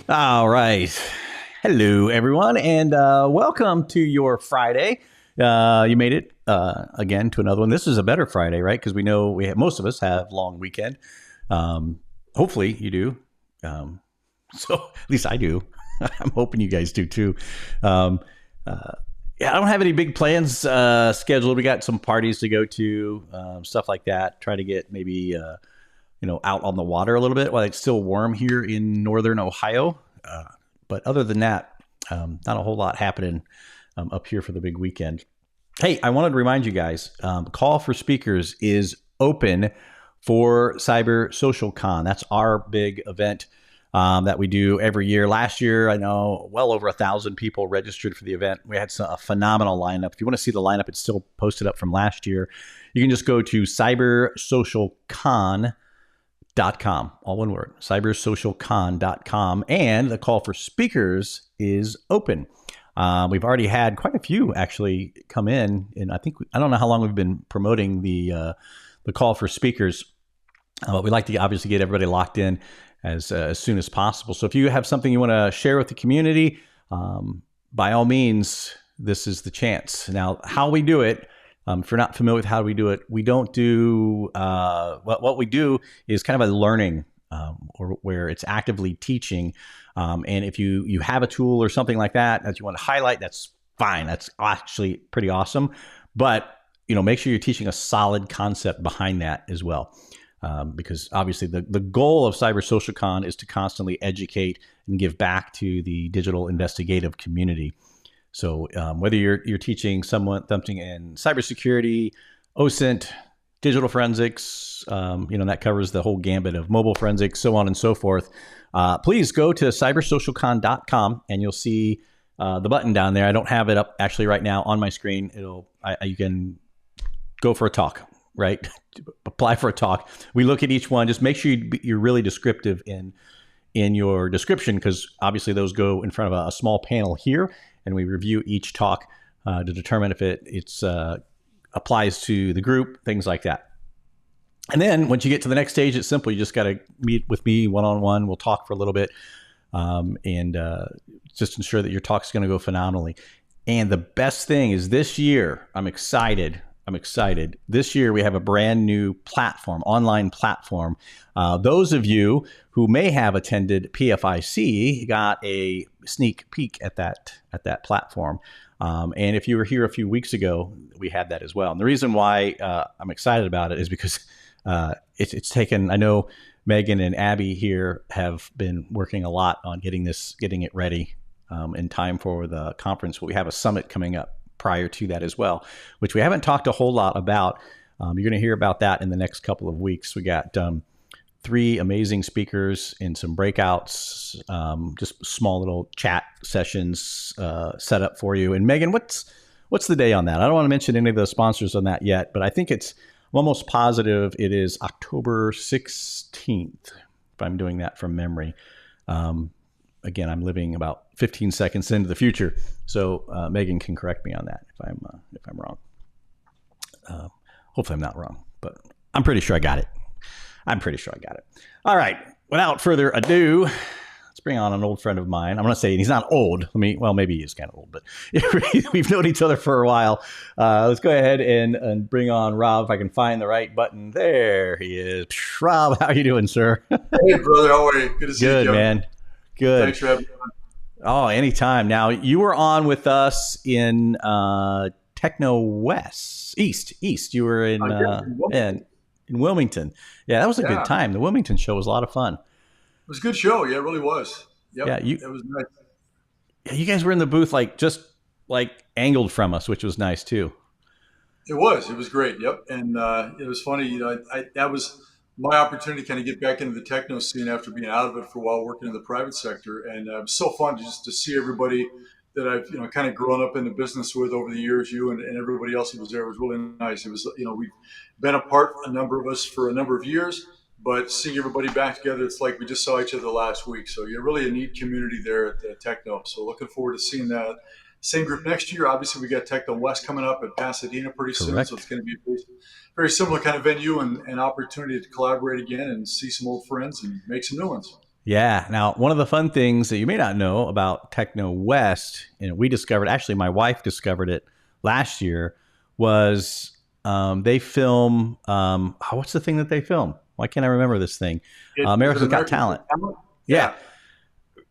All right. Hello, everyone, and welcome to your Friday. You made it again to another one. This is a better Friday, right? Because we know most of us have long weekend. Hopefully, you do. So at least I do. I'm hoping you guys do too. Um, yeah, I don't have any big plans scheduled. We got some parties to go to, stuff like that. Try to get maybe out on the water a little bit while it's still warm here in northern Ohio. But other than that, not a whole lot happening up here for the big weekend. Hey, I wanted to remind you guys, Call for Speakers is open for Cyber Social Con. That's our big event that we do every year. Last year, I know well over 1,000 people registered for the event. We had a phenomenal lineup. If you want to see the lineup, it's still posted up from last year. You can just go to cybersocialcon.com, all one word, cybersocialcon.com, and the call for speakers is open. We've already had quite a few actually come in, and I don't know how long we've been promoting the call for speakers, but we like to obviously get everybody locked in as soon as possible. So if you have something you want to share with the community, by all means, this is the chance. Now, how we do it. If you're not familiar with how we do it, we don't do what we do is kind of a learning or where it's actively teaching. And if you have a tool or something like that that you want to highlight, that's fine. That's actually pretty awesome. But make sure you're teaching a solid concept behind that as well. Because obviously the goal of Cyber Social Con is to constantly educate and give back to the digital investigative community. So whether you're teaching someone something in cybersecurity, OSINT, digital forensics, that covers the whole gambit of mobile forensics, so on and so forth. Please go to cybersocialcon.com and you'll see the button down there. I don't have it up actually right now on my screen. You can go for a talk, right? Apply for a talk. We look at each one. Just make sure you're really descriptive in your description, because obviously those go in front of a small panel here, and we review each talk to determine if it's applies to the group, things like that. And then once you get to the next stage, it's simple. You just got to meet with me one-on-one. We'll talk for a little bit and just ensure that your talk is going to go phenomenally. And the best thing is this year, I'm excited. This year, we have a brand new platform, online platform. Those of you who may have attended PFIC got a sneak peek at that platform. And if you were here a few weeks ago, we had that as well. And the reason why I'm excited about it is because it's taken, I know Megan and Abby here have been working a lot on getting it ready in time for the conference. We have a summit coming up prior to that as well, which we haven't talked a whole lot about. You're going to hear about that in the next couple of weeks. We got 3 amazing speakers in some breakouts, just small little chat sessions set up for you. And Megan, what's the day on that? I don't want to mention any of the sponsors on that yet, but I think I'm almost positive it is October 16th, if I'm doing that from memory. Again, I'm living about 15 seconds into the future, so Megan can correct me on that if I'm wrong. Hopefully, I'm not wrong, but I'm pretty sure I got it. All right. Without further ado, let's bring on an old friend of mine. I'm going to say he's not old. Maybe he is kind of old, but we've known each other for a while. Let's go ahead and bring on Rob, if I can find the right button. There he is. Rob, how are you doing, sir? Hey, brother. How are you? Good to see you. Good, man. Good. Thanks for having me on. Oh, anytime. Now, you were on with us in Techno East. You were in Wilmington. Yeah, that was a good time. The Wilmington show was a lot of fun. It was a good show. Yeah, it really was. Yep. Yeah, it was nice. Yeah, you guys were in the booth just angled from us, which was nice too. It was great. Yep. And it was funny. That was my opportunity to kind of get back into the techno scene after being out of it for a while, working in the private sector. And it was so fun just to see everybody that I've kind of grown up in the business with over the years. You and everybody else who was there. It was really nice. It was we've been apart, a number of us, for a number of years, but seeing everybody back together, it's like we just saw each other last week. So you're really a neat community there at Techno. So looking forward to seeing that same group next year. Obviously, we got Techno West coming up at Pasadena pretty soon, so it's going to be a very similar kind of venue and opportunity to collaborate again and see some old friends and make some new ones. Yeah. Now, one of the fun things that you may not know about Techno West, and we discovered, actually, my wife discovered it last year, was they film. What's the thing that they film? Why can't I remember this thing? Is it America's Got American Talent. Talent? Yeah. Yeah.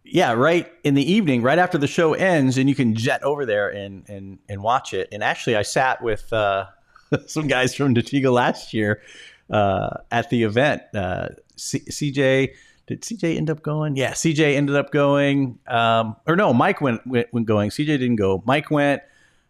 Yeah, right in the evening, right after the show ends, and you can jet over there and watch it. And actually, I sat with some guys from Detego last year at the event. CJ, did CJ end up going? Yeah, CJ ended up going. Or no, Mike went going. CJ didn't go. Mike went.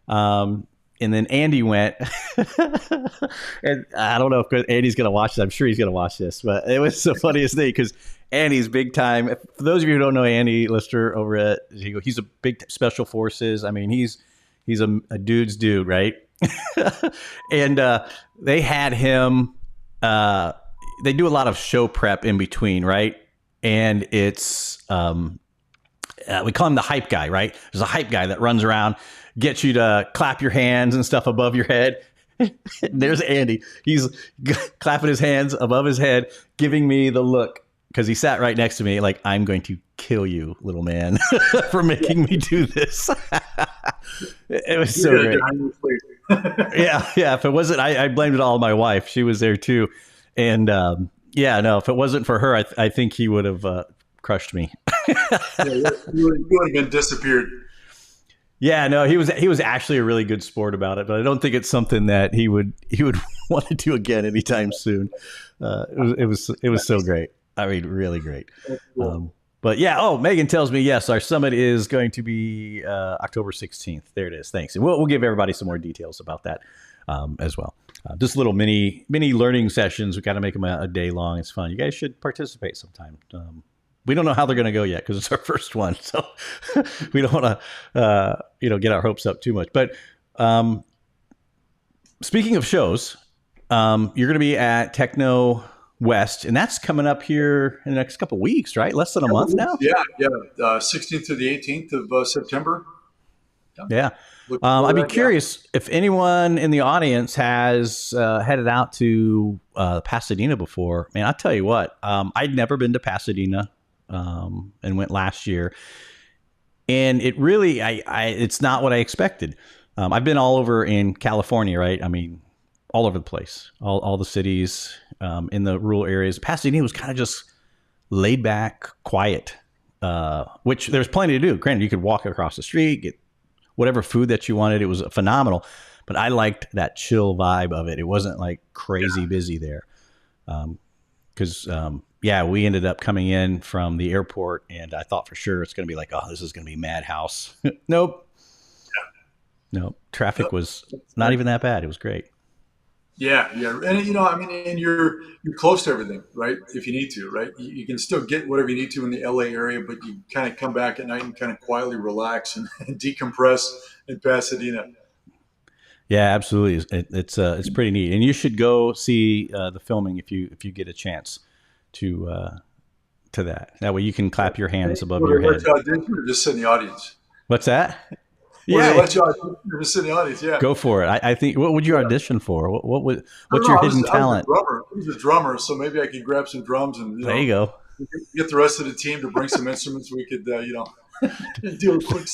And then Andy went. And I don't know if Andy's going to watch this. I'm sure he's going to watch this. But it was the funniest thing because Andy's big time. For those of you who don't know Andy Lister over at Detego, he's a big special forces. I mean, he's a dude's dude, right? And they had him. They do a lot of show prep in between, right? And it's we call him the hype guy, right? There's a hype guy that runs around, gets you to clap your hands and stuff above your head. There's Andy. He's clapping his hands above his head, giving me the look because he sat right next to me like, I'm going to kill you, little man, for making me do this. It was so great. Yeah. If it wasn't, I blamed it all on my wife. She was there too. And if it wasn't for her, I think he would have crushed me. You would have been disappeared. Yeah, no, he was actually a really good sport about it, but I don't think it's something that he would want to do again anytime soon. It was so great. I mean, really great. But yeah, Megan tells me yes, our summit is going to be October 16th. There it is. Thanks, and we'll give everybody some more details about that as well. Just little mini learning sessions. We got to make them a day long. It's fun. You guys should participate sometime. We don't know how they're going to go yet because it's our first one, so we don't want to, get our hopes up too much. But speaking of shows, you're going to be at Techno West, and that's coming up here in the next couple of weeks, right? Less than a month now. Yeah, 16th to the 18th of September. Yeah. I'd be curious if anyone in the audience has headed out to Pasadena before. Man, I'll tell you what, I'd never been to Pasadena. And went last year, and it really, it's not what I expected. I've been all over in California, right? I mean, all over the place, all the cities, in the rural areas. Pasadena was kind of just laid back, quiet, which there's plenty to do. Granted, you could walk across the street, get whatever food that you wanted. It was phenomenal, but I liked that chill vibe of it. It wasn't like crazy busy there. Because we ended up coming in from the airport, and I thought for sure it's going to be like, oh, this is going to be madhouse. Nope. Nope. Traffic was not even that bad. It was great. Yeah, and you're close to everything, right? If you need to, right? You can still get whatever you need to in the LA area, but you kind of come back at night and kind of quietly relax and decompress in Pasadena. Yeah, absolutely. It's pretty neat, and you should go see the filming if you get a chance to that. That way you can clap your hands above your head. Just sit in the audience. What's that? Yeah, let you just sit in the audience. Yeah, go for it. I think. What would you audition for? What's your hidden talent? I was a drummer, so maybe I could grab some drums and there you go. Get the rest of the team to bring some instruments. We could do a quick.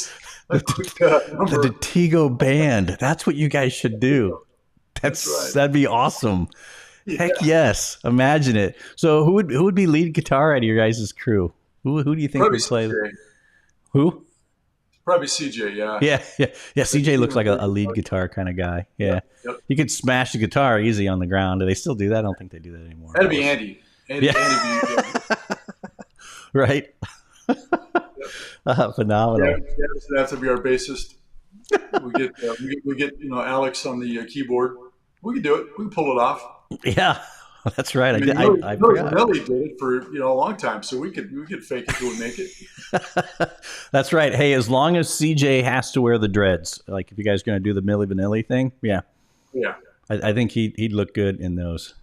The Detego band. That's what you guys should do. That's right. That'd be awesome. Yeah. Heck yes. Imagine it. So who would be lead guitar out of your guys' crew? Who do you think would play? CJ. Who? Probably CJ. Yeah. CJ looks like a lead guitar kind of guy. Yeah. Yep. He could smash the guitar easy on the ground. Do they still do that? I don't think they do that anymore. That'd be Andy. Andy right. Phenomenal. Yeah, so that's to be our bassist. We get Alex on the keyboard. We can do it. We can pull it off. Yeah, that's right. I forgot. Nelly did it for a long time, so we could fake it till we make it. That's right. Hey, as long as CJ has to wear the dreads, like if you guys are going to do the Milli Vanilli thing, yeah. I think he'd look good in those.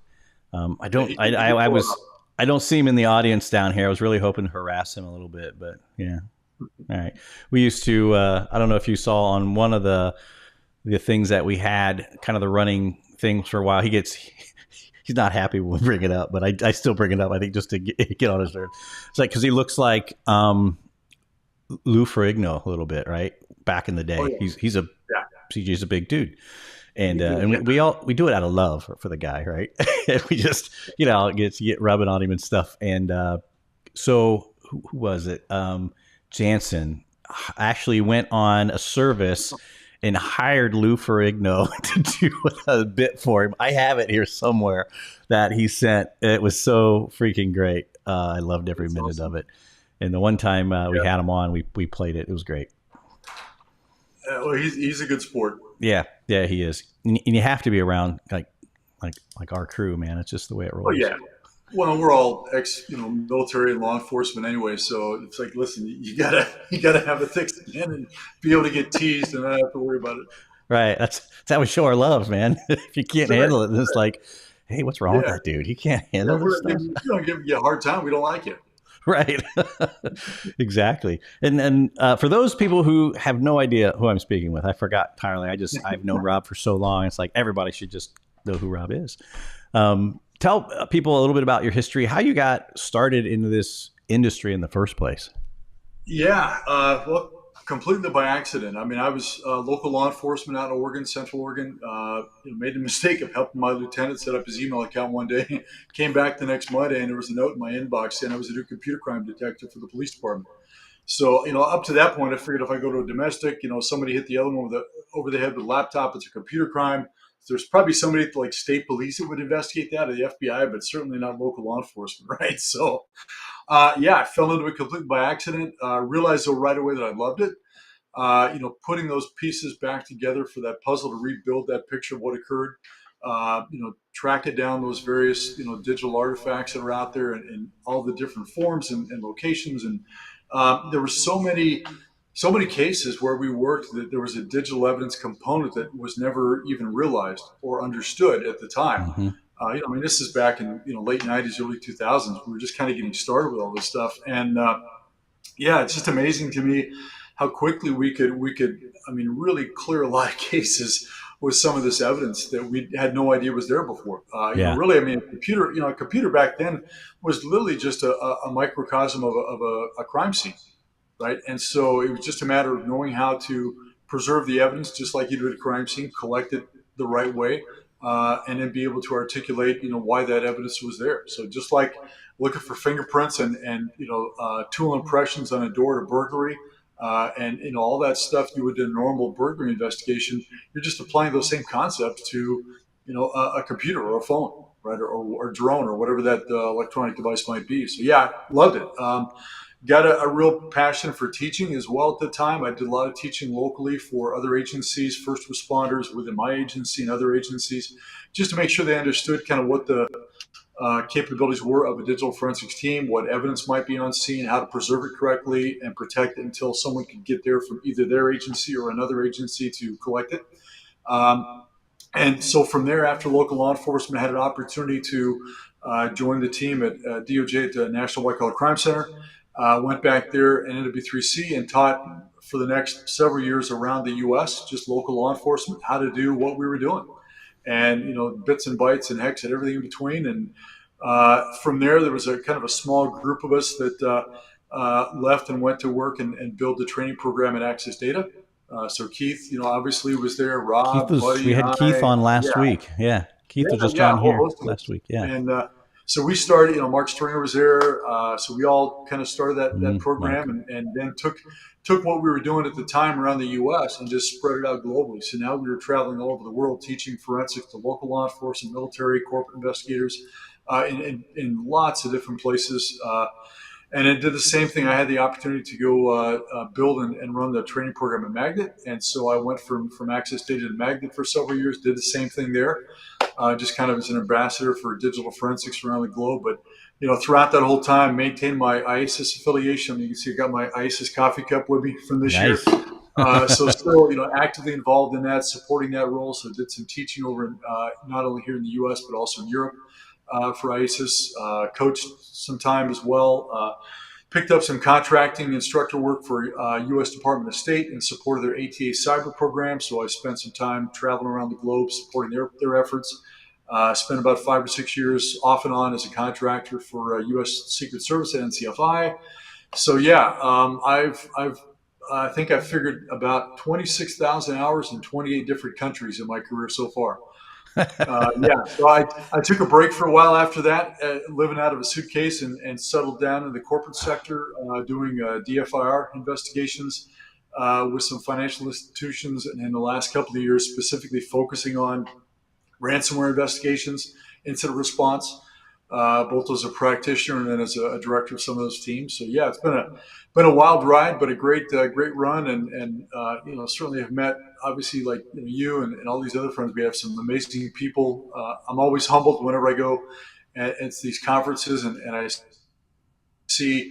I don't see him in the audience down here. I was really hoping to harass him a little bit, but yeah. All right. We used to, I don't know if you saw on one of the things that we had, kind of the running things for a while, he he's not happy when we bring it up, but I still bring it up. I think just to get on his nerves. It's like because he looks like Lou Ferrigno a little bit, right? Back in the Oh day, yeah, he's a yeah, CJ's a big dude, and big deal. and Yeah. we do it out of love for the guy, right? And we just get rubbing on him and stuff. And so who was it? Jansen actually went on a service and hired Lou Ferrigno to do a bit for him. I have it here somewhere that he sent. It was so freaking great. I loved every That's minute of awesome. it. And the one time we Yeah. had him on, we played it. It was great. Well, he's a good sport. Yeah, yeah, he is. And you have to be around like our crew, man. It's just the way it Oh rolls. yeah. Well, we're all military and law enforcement anyway, so it's like, listen, you gotta have a thick skin and be able to get teased and not have to worry about it. Right. That's how we show our love, man. If you can't That's right. handle it, then it's like, hey, what's wrong with Yeah. that dude? He can't Yeah. handle this We're stuff. giving, giving you a hard time. We don't like it. Right. Exactly. And for those people who have no idea who I'm speaking with, I forgot entirely. I've known Rob for so long. It's like everybody should just know who Rob is. Tell people a little bit about your history, how you got started into this industry in the first place. Yeah, well, completely by accident. I mean, I was local law enforcement out in Oregon, Central Oregon. Made the mistake of helping my lieutenant set up his email account one day. Came back the next Monday, and there was a note in my inbox saying I was a new computer crime detective for the police department. So, up to that point, I figured if I go to a domestic, somebody hit the other one with over the head with a laptop, it's a computer crime. There's probably somebody at like state police that would investigate that, or the FBI, but certainly not local law enforcement, right? So, yeah, I fell into it completely by accident. Realized though right away that I loved it. Putting those pieces back together for that puzzle to rebuild that picture of what occurred. Track it down those various digital artifacts that are out there and all the different forms and locations. And there were so many cases where we worked that there was a digital evidence component that was never even realized or understood at the time. Mm-hmm. I mean, this is back in late '90s, early 2000s. We were just kind of getting started with all this stuff, and yeah, it's just amazing to me how quickly we could I mean really clear a lot of cases with some of this evidence that we had no idea was there before. Yeah. Really, I mean, a computer back then was literally just a microcosm of a crime scene, right? And so it was just a matter of knowing how to preserve the evidence, just like you do at a crime scene, collect it the right way, and then be able to articulate, why that evidence was there. So just like looking for fingerprints and tool impressions on a door to burglary, and all that stuff you would do in a normal burglary investigation, you're just applying those same concepts to a computer or a phone, right, or drone or whatever that electronic device might be. So yeah, loved it. Got a real passion for teaching as well at the time. I did a lot of teaching locally for other agencies, first responders within my agency and other agencies, just to make sure they understood kind of what the capabilities were of a digital forensics team, what evidence might be on scene, how to preserve it correctly and protect it until someone could get there from either their agency or another agency to collect it. And so from there, after local law enforcement had an opportunity to join the team at DOJ at the National White Collar Crime Center, went back there and NW3C and taught for the next several years around the U.S., just local law enforcement, how to do what we were doing. And, bits and bytes and hex and everything in between. And from there was a kind of a small group of us that left and went to work and build the training program at Access Data. So Keith, obviously was there. Rob, We Buddy, had Keith I, on yeah, last week. Yeah. Keith yeah, was just yeah, a on whole here host of last us. week. Yeah. And so we started. Mark Stringer was there. So we all kind of started that program, Mark. and then took what we were doing at the time around the U.S. and just spread it out globally. So now we were traveling all over the world teaching forensics to local law enforcement, military, corporate investigators, in lots of different places. And it did the same thing. I had the opportunity to go build and run the training program at Magnet. And so I went from Access Data to Magnet for several years, did the same thing there, just kind of as an ambassador for digital forensics around the globe. But, throughout that whole time, maintained my ISIS affiliation. You can see I got my ISIS coffee cup with me from this year. Nice. So still, actively involved in that, supporting that role. So did some teaching over in, not only here in the U.S., but also in Europe. For ISIS, coached some time as well. Picked up some contracting instructor work for U.S. Department of State in support of their ATA cyber program. So I spent some time traveling around the globe supporting their efforts. Spent about 5 or 6 years off and on as a contractor for U.S. Secret Service at NCFI. So yeah, I think I've figured about 26,000 hours in 28 different countries in my career so far. Yeah, so I took a break for a while after that, living out of a suitcase, and settled down in the corporate sector, doing DFIR investigations with some financial institutions, and in the last couple of years, specifically focusing on ransomware investigations, incident response, both as a practitioner and then as a director of some of those teams. So yeah, it's been a wild ride, but a great run, and certainly have met, obviously, like you and all these other friends. We have some amazing people. I'm always humbled whenever I go at these conferences, and I see,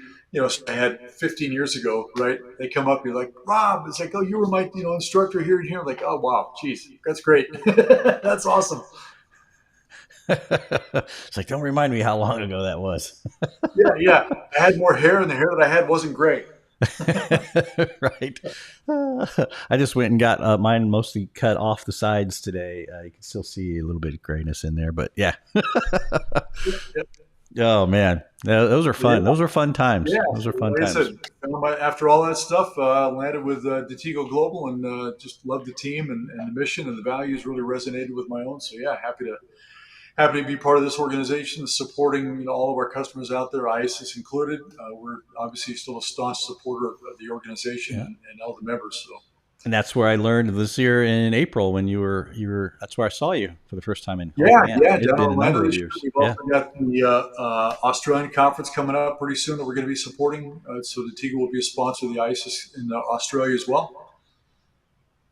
I had 15 years ago, right? They come up, you're like, Rob, it's like, oh, you were my, instructor here and here. I'm like, oh, wow, geez, that's great. That's awesome. It's like, don't remind me how long ago that was. Yeah, yeah. I had more hair, and the hair that I had wasn't gray. Right. I just went and got mine mostly cut off the sides today. You can still see a little bit of grayness in there, but yeah. Oh man, those are fun. Yeah. Those are fun times. Yeah, Those are so fun like I times. said, after all that stuff, landed with Detego Global, and just loved the team, and the mission and the values really resonated with my own. So yeah, happy to be part of this organization, supporting all of our customers out there, ISIS included. We're obviously still a staunch supporter of the organization, Yeah. and all the members. So And that's where I learned this year in April when you were. That's where I saw you for the first time in. Oh yeah, man, yeah, it's down been in a Orlando number of this year. years. We've Yeah, also got the Australian conference coming up pretty soon that we're going to be supporting. So the TIGA will be a sponsor of the ISIS in Australia as well.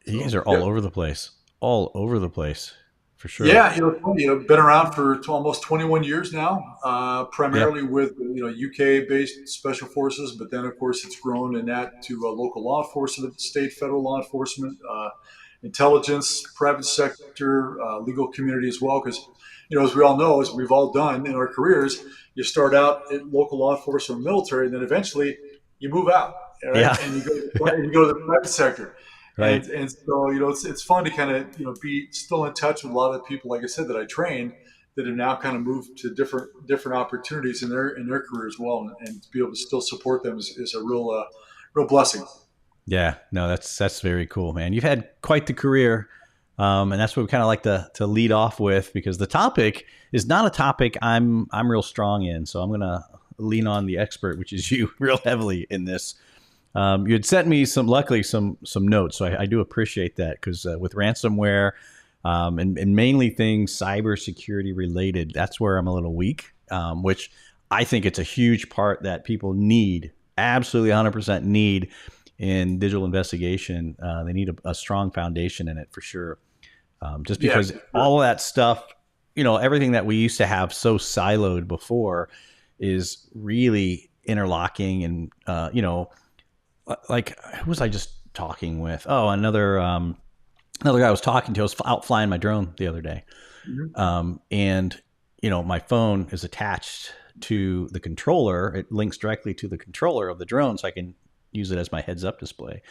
you guys So are all yeah, over the place. All over the place, for sure. yeah, been around for almost 21 years now, Yeah, primarily with UK based special forces, but then of course it's grown in that to local law enforcement, state, federal law enforcement, intelligence, private sector, legal community as well. Because as we all know, as we've all done in our careers, you start out in local law enforcement, military, and then eventually you move out, all right, yeah, and you go to the private sector. right. And so it's fun to kind of be still in touch with a lot of the people, like I said, that I trained, that have now kind of moved to different opportunities in their career as well, and to be able to still support them is a real blessing. Yeah, no, that's very cool, man. You've had quite the career, and that's what we kind of like to lead off with because the topic is not a topic I'm real strong in. So I'm gonna lean on the expert, which is you, real heavily in this. You had sent me luckily some notes, so I do appreciate that because with ransomware and mainly things cybersecurity related, that's where I'm a little weak. Which I think it's a huge part that people need, absolutely 100% need in digital investigation. They need a strong foundation in it for sure. Just Yeah, because for sure. all of that stuff, everything that we used to have so siloed before is really interlocking and like who was I just talking with? Oh, another guy I was talking to. I was out flying my drone the other day, Mhm. and my phone is attached to the controller. It links directly to the controller of the drone, so I can use it as my heads up display.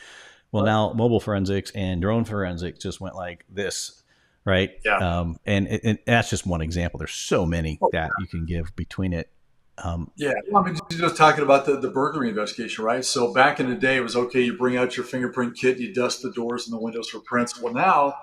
Well, Right. now mobile forensics and drone forensics just went like this, right? Yeah. And that's just one example. There's so many that you can give between it. Um, Yeah, well, I mean, you're just talking about the burglary investigation, right? So back in the day, it was okay. You bring out your fingerprint kit, you dust the doors and the windows for prints. Well, now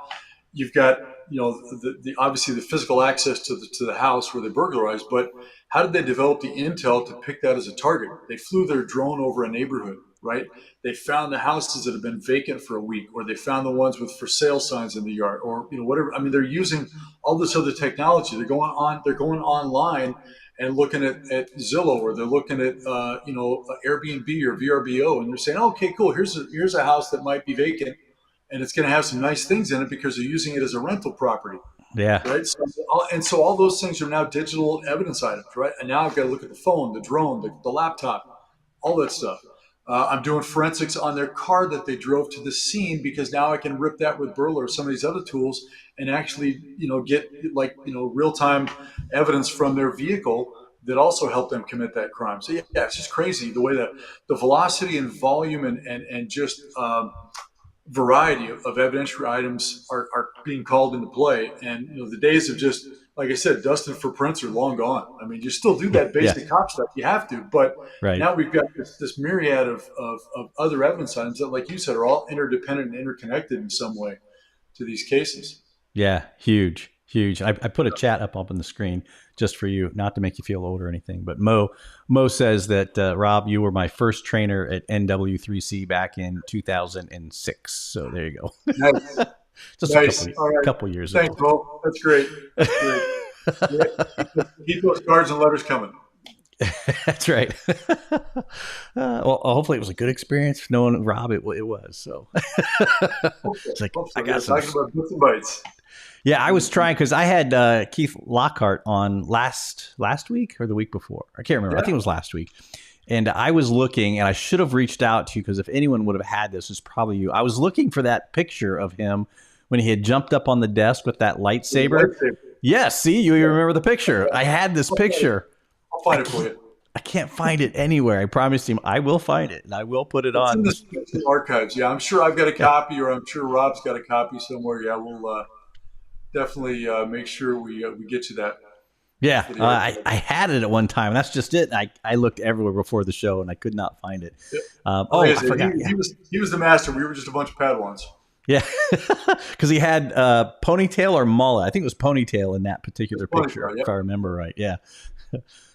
you've got the obviously the physical access to the house where they burglarized, but how did they develop the intel to pick that as a target? They flew their drone over a neighborhood, right? They found the houses that have been vacant for a week, or they found the ones with for sale signs in the yard, or whatever. I mean, they're using all this other technology. They're going online and looking at Zillow, or they're looking at Airbnb or VRBO, and they're saying, oh, okay, cool. Here's a house that might be vacant, and it's going to have some nice things in it because they're using it as a rental property, yeah, right? So all those things are now digital evidence items, right? And now I've got to look at the phone, the drone, the laptop, all that stuff. I'm doing forensics on their car that they drove to the scene because now I can rip that with Burler or some of these other tools and actually, get like, real time evidence from their vehicle that also help them commit that crime. So yeah, it's just crazy the way that the velocity and volume and just variety of evidentiary items are being called into play. And the days of just like I said, dusted footprints are long gone. I mean, you still do that Yeah. basic cop stuff. You have to, but Right. now we've got this myriad of other evidence items that, like you said, are all interdependent and interconnected in some way to these cases. Yeah. Huge. Huge. I put a chat up on the screen just for you, not to make you feel old or anything. But Mo says that Rob, you were my first trainer at NW3C back in 2006. So there you Nice, go. Just a nice. All right, couple years thanks, ago. Bo. That's great. That's great. Yeah, keep those cards and letters coming. That's right. Well, hopefully it was a good experience knowing Rob. It was. So Hope so. it's like Hope I so. Yeah, got some. talking about bits and bytes. Yeah, I was trying because I had Keith Lockhart on last week or the week before. I can't remember. I Yeah. think it was last week. And I was looking, and I should have reached out to you because if anyone would have had this, it's probably you. I was looking for that picture of him when he had jumped up on the desk with that lightsaber. Lightsaber. Yes, see, you remember the picture. I had this picture. I'll find it for you. I can't find it anywhere. I promised him I will find it, and I will put it It's in on. the archives. Yeah, I'm sure I've got a copy, or I'm sure Rob's got a copy somewhere. Yeah, we'll definitely make sure we get you that. Yeah, For the archive. I had it at one time. That's just it. I looked everywhere before the show, and I could not find it. Yeah. Oh, Like I I said, forgot. Yeah. he was the master. We were just a bunch of Padawans. Yeah, because he had ponytail or mullet. I think it was ponytail in that particular It's funny, picture, right? if Yep. I remember right. Yeah.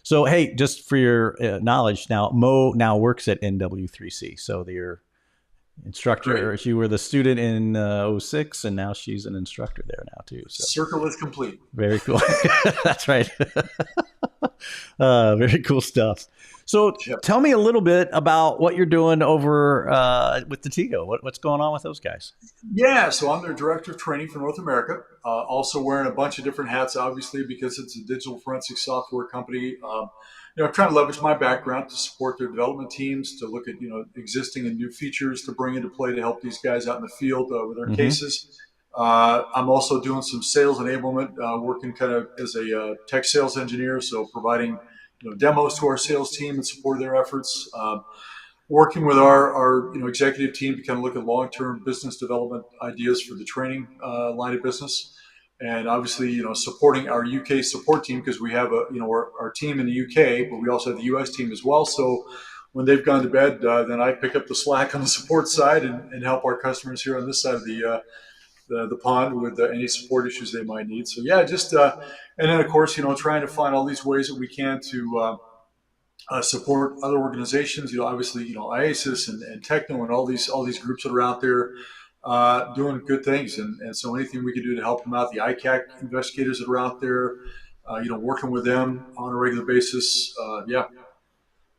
So hey, just for your knowledge, now Mo now works at NW3C. So your instructor, Great. she were the student in '06, and now she's an instructor there now too. So Circle is complete. very cool. That's right. Very cool stuff. So Yep. tell me a little bit about what you're doing over with Detego. What's going on with those guys? Yeah, so I'm their director of training for North America. Also wearing a bunch of different hats, obviously, because it's a digital forensic software company. I'm trying to leverage my background to support their development teams, to look at existing and new features to bring into play to help these guys out in the field with their Mm-hmm. cases. I'm also doing some sales enablement, working kind of as a tech sales engineer, so providing demos to our sales team and support their efforts. Working with our executive team to kind of look at long-term business development ideas for the training line of business, and obviously supporting our UK support team, because we have our team in the UK, but we also have the US team as well. So when they've gone to bed, then I pick up the slack on the support side and help our customers here on this side of the pond with any support issues they might need. So yeah, just and then of course trying to find all these ways that we can to support other organizations. Obviously, IASIS and Techno and all these groups that are out there doing good things. And so anything we can do to help them out, the ICAC investigators that are out there, working with them on a regular basis. Yeah,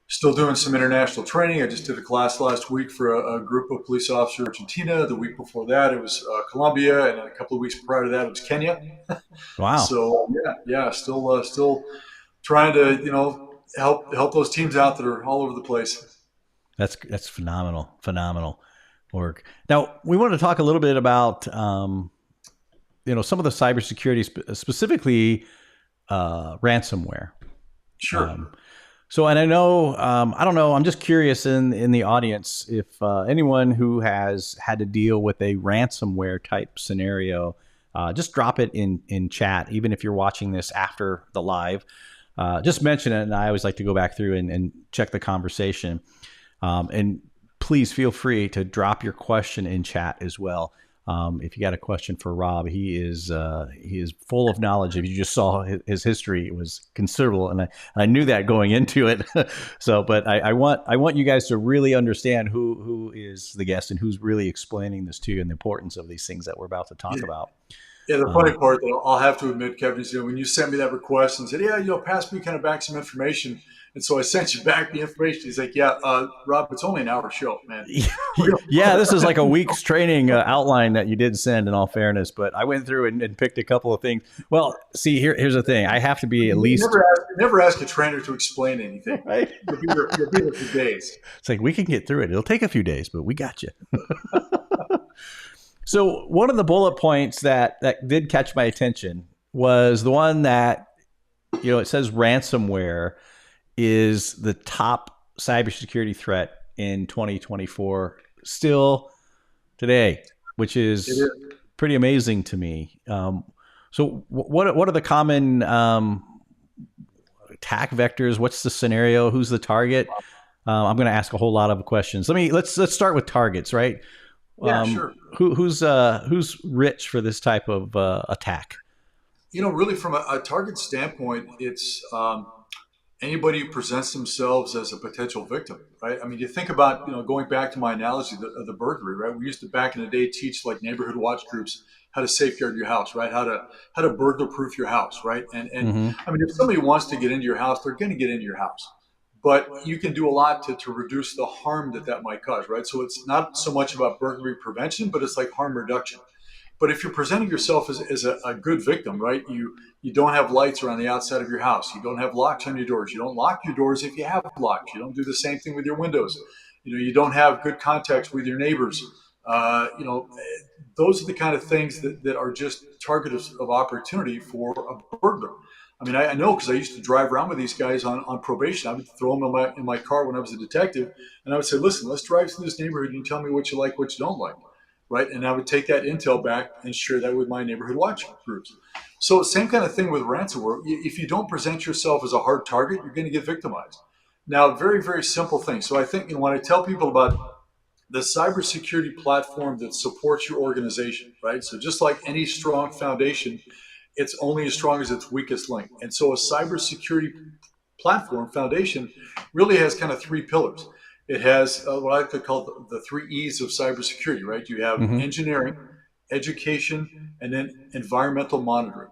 still doing some international training. I just did a class last week for a group of police officers in Argentina. The week before that, it was Colombia, and then a couple of weeks prior to that, it was Kenya. Wow. So yeah, still trying to help those teams out that are all over the place. That's phenomenal work. Now we want to talk a little bit about some of the cybersecurity, specifically ransomware. Sure. So, and I know, I don't know, I'm just curious in the audience if anyone who has had to deal with a ransomware type scenario, just drop it in chat, even if you're watching this after the live. Just mention it, and I always like to go back through and check the conversation. And please feel free to drop your question in chat as well. If you got a question for Rob, he is full of knowledge. If you just saw his history, it was considerable, and I knew that going into it. So, but I want you guys to really understand who is the guest and who's really explaining this to you and the importance of these things that we're about to talk about. Yeah, the funny part that I'll have to admit, Kevin, is when you sent me that request and said, "Yeah, pass me kind of back some information," and so I sent you back the information. He's like, "Yeah, Rob, it's only an hour show, man." Yeah, this is like a week's training outline that you did send, in all fairness, but I went through and picked a couple of things. Well, see, here's the thing. I have to be at least... Never ask a trainer to explain anything. Right? You'll be there for days. It's like, we can get through it. It'll take a few days, but we got you. So one of the bullet points that did catch my attention was the one that, it says ransomware is the top cybersecurity threat in 2024 still today, which is pretty amazing to me. So what are the common attack vectors? What's the scenario? Who's the target? I'm going to ask a whole lot of questions. Let's start with targets, right? Yeah, sure. Who's rich for this type of attack? Really, from a target standpoint, it's anybody who presents themselves as a potential victim, right? I mean, you think about, going back to my analogy of the burglary, right? We used to back in the day teach like neighborhood watch groups how to safeguard your house, right? How to burglar proof your house, right? And Mm-hmm. I mean, if somebody wants to get into your house, they're going to get into your house, but you can do a lot to reduce the harm that might cause, right? So it's not so much about burglary prevention, but it's like harm reduction. But if you're presenting yourself as a good victim, right? You don't have lights around the outside of your house. You don't have locks on your doors. You don't lock your doors if you have locks. You don't do the same thing with your windows. You don't have good contacts with your neighbors. Uh, you know, those are the kind of things that are just targets of opportunity for a burglar. I mean, I know because I used to drive around with these guys on probation. I would throw them in my car when I was a detective, and I would say, "Listen, let's drive through this neighborhood, and you tell me what you like, what you don't like." Right? And I would take that intel back and share that with my neighborhood watch groups. So same kind of thing with ransomware. If you don't present yourself as a hard target, you're going to get victimized. Now, very, very simple thing. So I think when I tell people about the cybersecurity platform that supports your organization, right? So just like any strong foundation, it's only as strong as its weakest link. And so a cybersecurity platform foundation really has kind of three pillars. It has what I could call the three E's of cybersecurity, right? You have Mm-hmm. engineering, education, and then environmental monitoring.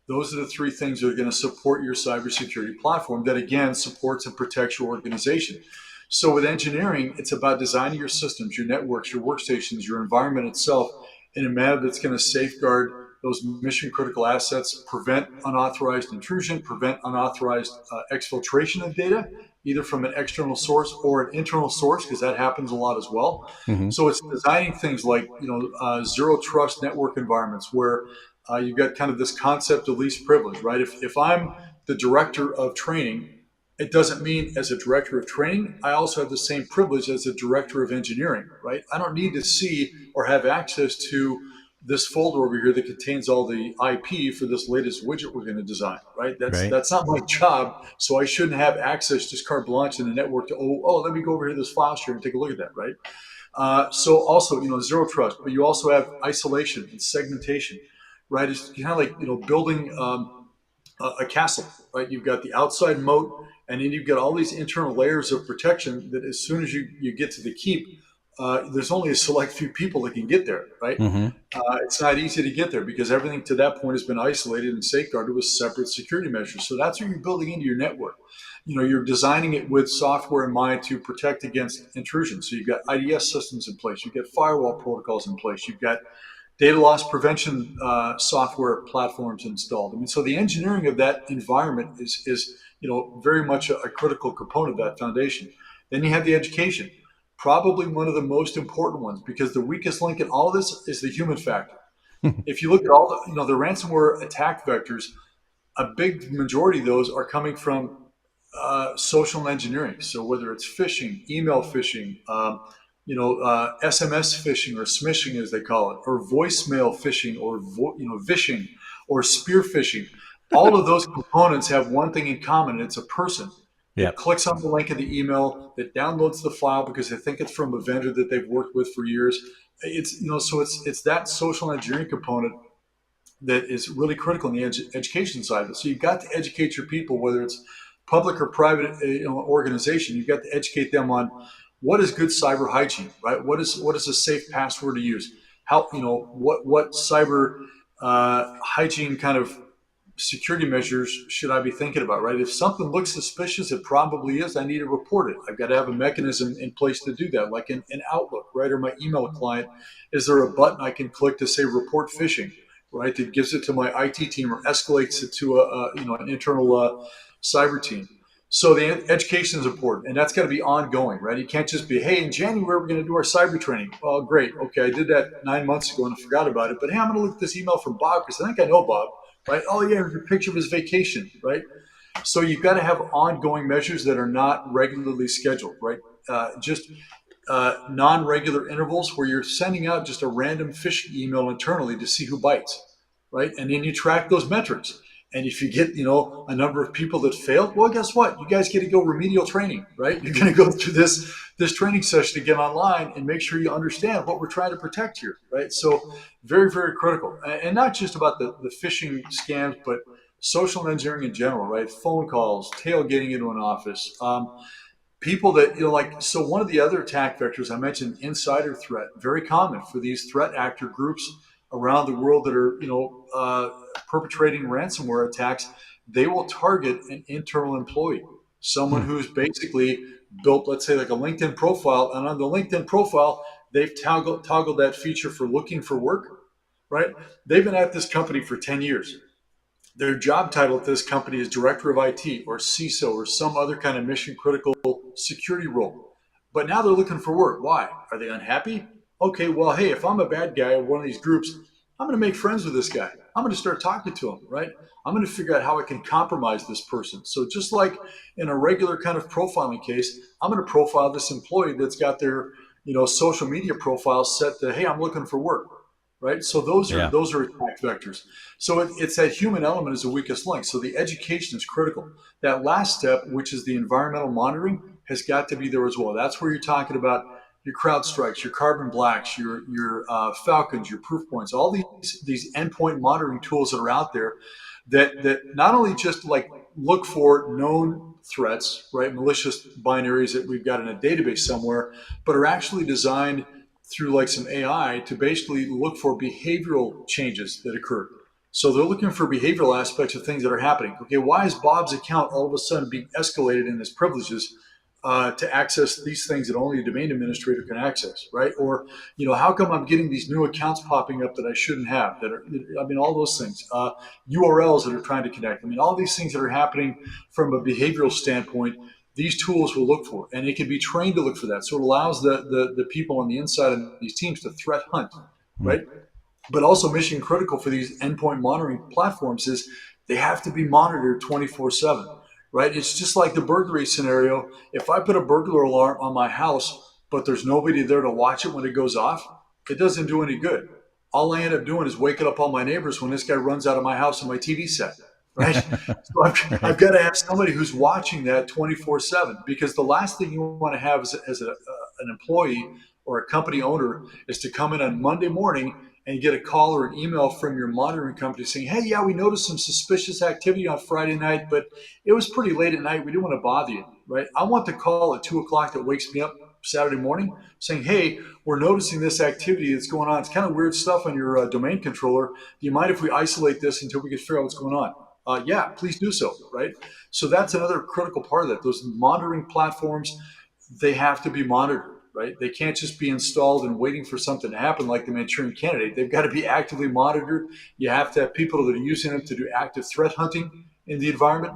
Those are the three things that are going to support your cybersecurity platform that, again, supports and protects your organization. So with engineering, it's about designing your systems, your networks, your workstations, your environment itself in a manner that's going to safeguard those mission critical assets, prevent unauthorized intrusion, prevent unauthorized exfiltration of data, either from an external source or an internal source, because that happens a lot as well. Mm-hmm. So it's designing things like zero trust network environments where you've got kind of this concept of least privilege, right? If I'm the director of training, it doesn't mean as a director of training, I also have the same privilege as a director of engineering, right? I don't need to see or have access to this folder over here that contains all the IP for this latest widget we're going to design, right? That's Right. that's not my job, so I shouldn't have access just carte blanche in the network to let me go over here to this file share and take a look at that, right? So also zero trust, but you also have isolation and segmentation, right? It's kind of like building a castle, right? You've got the outside moat, and then you've got all these internal layers of protection that as soon as you get to the keep, there's only a select few people that can get there, right? Mm-hmm. It's not easy to get there because everything to that point has been isolated and safeguarded with separate security measures. So that's what you're building into your network. You're designing it with software in mind to protect against intrusion. So you've got IDS systems in place, you've got firewall protocols in place, you've got data loss prevention software platforms installed. I mean, so the engineering of that environment is very much a critical component of that foundation. Then you have the education, probably one of the most important ones because the weakest link in all of this is the human factor. If you look at all the ransomware attack vectors, a big majority of those are coming from social engineering. So whether it's phishing, email phishing, SMS phishing or smishing as they call it, or voicemail phishing, or vishing, or spear phishing, all of those components have one thing in common: and it's a person that Yep. clicks on the link in the email, that downloads the file because they think it's from a vendor that they've worked with for years. So it's that social engineering component that is really critical in the education side of it. So you've got to educate your people, whether it's public or private organization. You've got to educate them on what is good cyber hygiene, right? What is a safe password to use? How what cyber hygiene kind of security measures should I be thinking about, right? If something looks suspicious, it probably is. I need to report it. I've got to have a mechanism in place to do that, like in Outlook, right? Or my email client. Is there a button I can click to say report phishing, right? That gives it to my IT team or escalates it to an internal cyber team. So the education is important, and that's got to be ongoing, right? You can't just be, hey, in January we're going to do our cyber training. Well, great, okay, I did that 9 months ago and I forgot about it. But hey, I'm going to look at this email from Bob because I think I know Bob, right? Oh yeah, there's a picture of his vacation, right? So you've got to have ongoing measures that are not regularly scheduled, right? Just non-regular intervals where you're sending out just a random phishing email internally to see who bites. right? And then you track those metrics. And if you get, a number of people that failed, well, guess what? You guys get to go remedial training, right? You're going to go through this training session again online and make sure you understand what we're trying to protect here, right? So very, very critical. And not just about the phishing scams, but social engineering in general, right? Phone calls, tailgating into an office, people that like. So one of the other attack vectors I mentioned, insider threat, very common for these threat actor groups around the world that are perpetrating ransomware attacks. They will target an internal employee, someone Hmm. who's basically built, let's say, like a LinkedIn profile, and on the LinkedIn profile they've toggled that feature for looking for work, right? They've been at this company for 10 years. Their job title at this company is director of IT or CISO or some other kind of mission critical security role. But now they're looking for work. Why? Are they unhappy? Okay, well, hey, if I'm a bad guy in one of these groups, I'm going to make friends with this guy. I'm going to start talking to him, right? I'm going to figure out how I can compromise this person. So just like in a regular kind of profiling case, I'm going to profile this employee that's got their, social media profile set to, hey, I'm looking for work, right? So those are Yeah. those are attack vectors. So it's that human element is the weakest link. So the education is critical. That last step, which is the environmental monitoring, has got to be there as well. That's where you're talking about your CrowdStrikes, your Carbon Blacks, your Falcons, your proof points, all these endpoint monitoring tools that are out there that not only just like look for known threats, right, malicious binaries that we've got in a database somewhere, but are actually designed through like some AI to basically look for behavioral changes that occur. So they're looking for behavioral aspects of things that are happening. Okay, why is Bob's account all of a sudden being escalated in his privileges to access these things that only a domain administrator can access, right? Or, how come I'm getting these new accounts popping up that I shouldn't have? All those things, URLs that are trying to connect. All these things that are happening from a behavioral standpoint, these tools will look for, and it can be trained to look for that. So it allows the people on the inside of these teams to threat hunt, Hmm. right? But also mission critical for these endpoint monitoring platforms is they have to be monitored 24/7, right? It's just like the burglary scenario. If I put a burglar alarm on my house, but there's nobody there to watch it when it goes off, it doesn't do any good. All I end up doing is waking up all my neighbors when this guy runs out of my house and my TV set, right? So I've Right. got to have somebody who's watching that 24/7, because the last thing you want to have as an employee or a company owner is to come in on Monday morning and you get a call or an email from your monitoring company saying, hey, yeah, we noticed some suspicious activity on Friday night, but it was pretty late at night. We didn't want to bother you, right? I want the call at 2 o'clock that wakes me up Saturday morning saying, hey, we're noticing this activity that's going on. It's kind of weird stuff on your domain controller. Do you mind if we isolate this until we can figure out what's going on? Yeah, please do so, right? So that's another critical part of that. Those monitoring platforms, they have to be monitored, right? They can't just be installed and waiting for something to happen like the Manchurian Candidate. They've got to be actively monitored. You have to have people that are using them to do active threat hunting in the environment.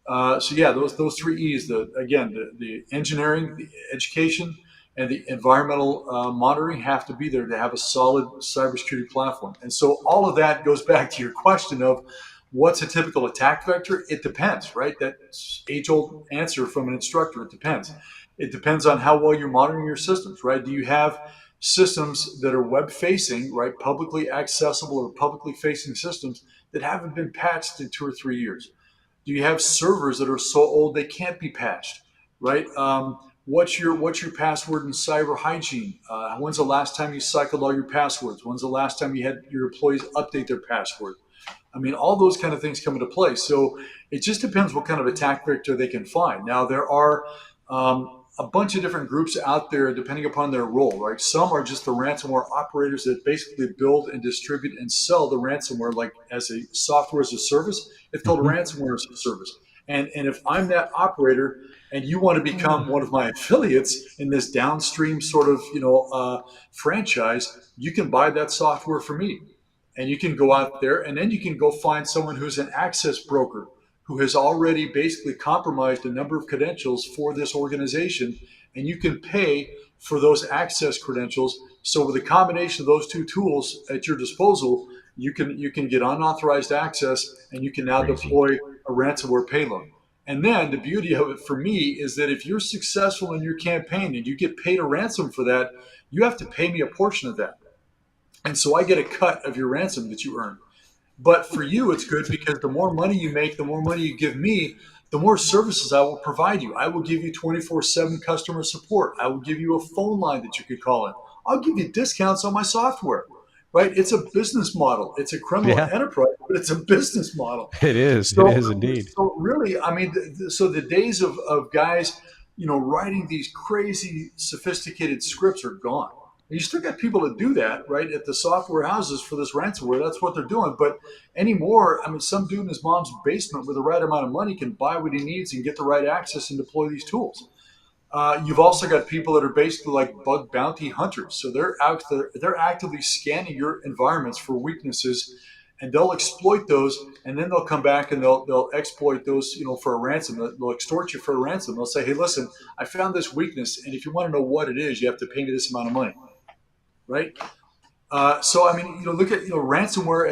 So yeah, those three E's: the engineering, the education, and the environmental monitoring have to be there to have a solid cybersecurity platform. And so all of that goes back to your question of what's a typical attack vector? It depends, right? That age old answer from an instructor. It depends. It depends on how well you're monitoring your systems, right? Do you have systems that are web facing, right? Publicly accessible or publicly facing systems that haven't been patched in 2 or 3 years? Do you have servers that are so old they can't be patched, right? What's your password in cyber hygiene? When's the last time you cycled all your passwords? When's the last time you had your employees update their password? All those kind of things come into play. So it just depends what kind of attack vector they can find. Now, there are a bunch of different groups out there depending upon their role, right? Some are just the ransomware operators that basically build and distribute and sell the ransomware like as a software as a service. It's called Hmm. ransomware as a service. And if I'm that operator and you want to become one of my affiliates in this downstream sort of franchise, you can buy that software from me and you can go out there and then you can go find someone who's an access broker who has already basically compromised a number of credentials for this organization, and you can pay for those access credentials. So with a combination of those two tools at your disposal, you can get unauthorized access and you can now Crazy. deploy a ransomware payload. And then the beauty of it for me is that if you're successful in your campaign and you get paid a ransom for that, you have to pay me a portion of that. And so I get a cut of your ransom that you earn. But for you, it's good because the more money you make, the more money you give me, the more services I will provide you. I will give you 24/7 customer support. I will give you a phone line that you could call in. I'll give you discounts on my software, right? It's a business model. It's a criminal Yeah, enterprise, but it's a business model. it is. It So, is indeed. so really, I mean, so the days of guys, writing these crazy sophisticated scripts are gone. And you still got people that do that, right, at the software houses for this ransomware. That's what they're doing. But anymore, I mean, some dude in his mom's basement with the right amount of money can buy what he needs and get the right access and deploy these tools. You've also got people that are basically like bug bounty hunters. So they're actively scanning your environments for weaknesses, and they'll exploit those. And then they'll come back and they'll exploit those, for a ransom. They'll extort you for a ransom. They'll say, "Hey, listen, I found this weakness, and if you want to know what it is, you have to pay me this amount of money." Right? So I mean, look at ransomware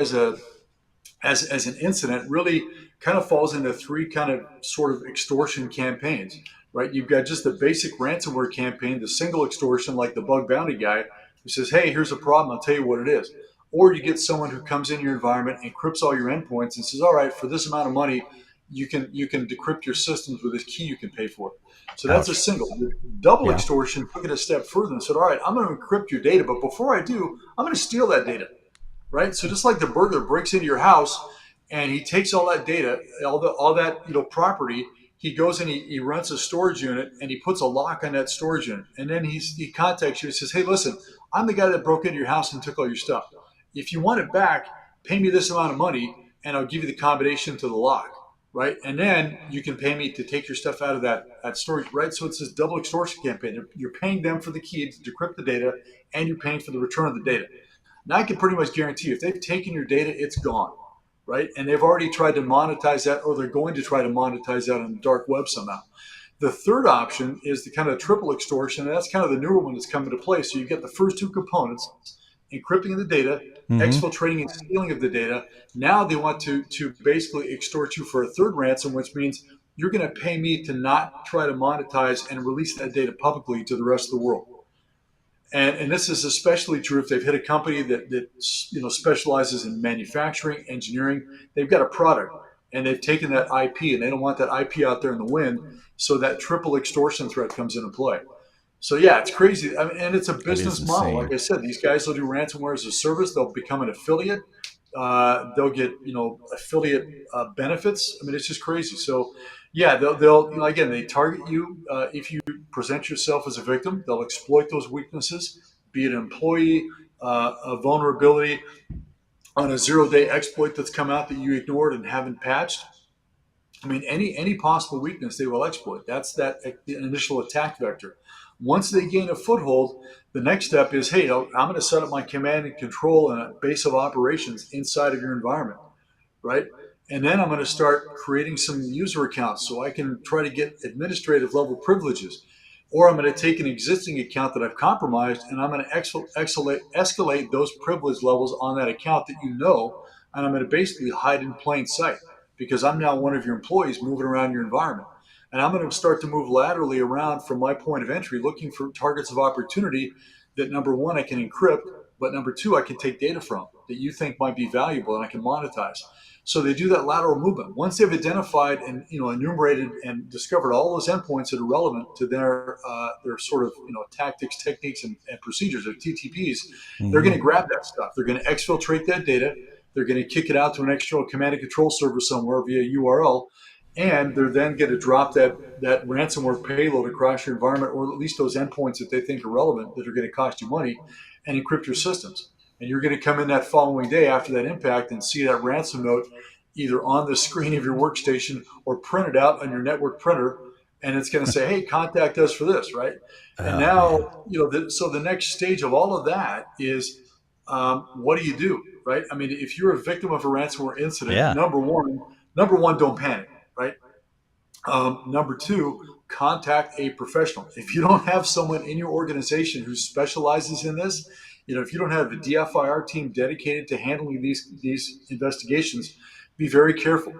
as an incident really kind of falls into three kind of sort of extortion campaigns, right? You've got just the basic ransomware campaign, the single extortion, like the bug bounty guy who says, "Hey, here's a problem. I'll tell you what it is." Or you get someone who comes in your environment, encrypts all your endpoints, and says, "All right, for this amount of money, you can decrypt your systems with this key you can pay for." So that's a Ouch. single. The double Yeah. extortion took it a step further and said, "All right, I'm going to encrypt your data, but before I do, I'm going to steal that data." Right? So just like the burglar breaks into your house and he takes all that data, all that property, he goes and he rents a storage unit and he puts a lock on that storage unit, and then he contacts you and says, "Hey, listen, I'm the guy that broke into your house and took all your stuff. If you want it back, pay me this amount of money, and I'll give you the combination to the lock." Right, and then you can pay me to take your stuff out of that storage. Right, so it's this double extortion campaign. You're paying them for the key to decrypt the data, and you're paying for the return of the data. Now I can pretty much guarantee you, if they've taken your data, it's gone, right? And they've already tried to monetize that, or they're going to try to monetize that on the dark web somehow. The third option is the kind of triple extortion, and that's kind of the newer one that's come into play. So you get the first two components, encrypting of the data, Hmm. exfiltrating and stealing of the data. Now they want to basically extort you for a third ransom, which means you're going to pay me to not try to monetize and release that data publicly to the rest of the world. And this is especially true if they've hit a company that specializes in manufacturing, engineering. They've got a product and they've taken that IP and they don't want that IP out there in the wind. So that triple extortion threat comes into play. So yeah, it's crazy. I mean, and it's a That is business model. Like insane. I said, these guys will do ransomware as a service. They'll become an affiliate. They'll get affiliate benefits. I mean, it's just crazy. So yeah, they'll again they target you if you present yourself as a victim. They'll exploit those weaknesses, be it an employee, a vulnerability on a 0-day exploit that's come out that you ignored and haven't patched. I mean, any possible weakness they will exploit. That's that initial attack vector. Once they gain a foothold, the next step is, hey, I'm going to set up my command and control and a base of operations inside of your environment, right? And then I'm going to start creating some user accounts so I can try to get administrative level privileges. Or I'm going to take an existing account that I've compromised and I'm going to escalate those privilege levels on that account that and I'm going to basically hide in plain sight because I'm now one of your employees moving around your environment. And I'm going to start to move laterally around from my point of entry, looking for targets of opportunity that number one, I can encrypt, but number two, I can take data from that you think might be valuable and I can monetize. So they do that lateral movement. Once they've identified and enumerated and discovered all those endpoints that are relevant to their sort of tactics, techniques, and procedures, their TTPs, they're going to Hmm. grab that stuff. They're going to exfiltrate that data. They're going to kick it out to an external command and control server somewhere via URL, and they're then going to drop that ransomware payload across your environment, or at least those endpoints that they think are relevant that are going to cost you money, and encrypt your systems. And you're going to come in that following day after that impact and see that ransom note either on the screen of your workstation or printed out on your network printer. And it's going to say, "Hey, contact us for this," right? And Oh now, man. so the next stage of all of that is what do you do, right? I mean, if you're a victim of a ransomware incident, Yeah. number one, don't panic, right? Number two, contact a professional. If you don't have someone in your organization who specializes in this, if you don't have a DFIR team dedicated to handling these investigations, be very careful.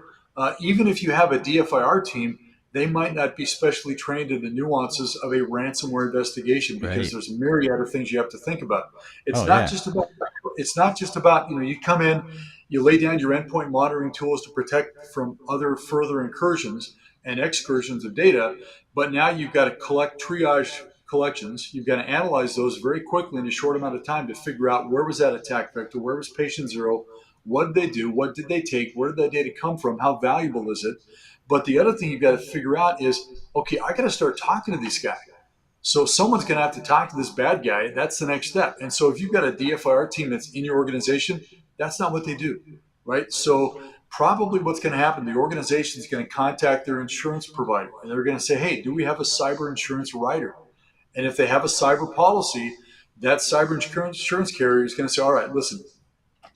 Even if you have a DFIR team, they might not be specially trained in the nuances of a ransomware investigation because Right. there's a myriad of things you have to think about. It's Oh not yeah. just about it's not just about you come in. You lay down your endpoint monitoring tools to protect from other further incursions and excursions of data, but now you've got to triage collections. You've got to analyze those very quickly in a short amount of time to figure out where was that attack vector, where was patient zero, what did they do, what did they take, where did that data come from, how valuable is it? But the other thing you've got to figure out is, okay, I got to start talking to these guys. So someone's going to have to talk to this bad guy. That's the next step. And so if you've got a DFIR team that's in your organization, that's not what they do, right? So probably what's going to happen, the organization is going to contact their insurance provider and they're going to say, hey, do we have a cyber insurance rider? And if they have a cyber policy, that cyber insurance carrier is going to say, all right, listen,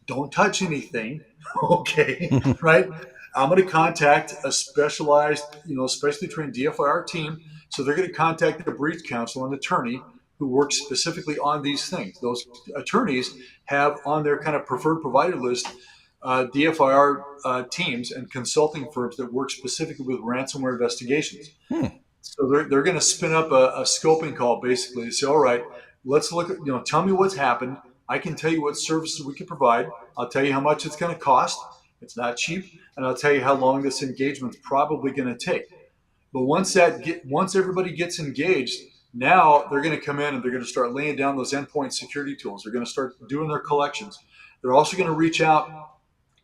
don't touch anything. Okay, right? I'm going to contact a specialized, especially trained DFIR team. So they're going to contact a breach counsel, an attorney who works specifically on these things. Those attorneys have on their kind of preferred provider list DFIR teams and consulting firms that work specifically with ransomware investigations. So they're going to spin up a scoping call basically to say, all right, let's look at, tell me what's happened. I can tell you what services we can provide. I'll tell you how much it's going to cost. It's not cheap. And I'll tell you how long this engagement's probably going to take. But once everybody gets engaged, now they're going to come in and they're going to start laying down those endpoint security tools. They're going to start doing their collections. They're also going to reach out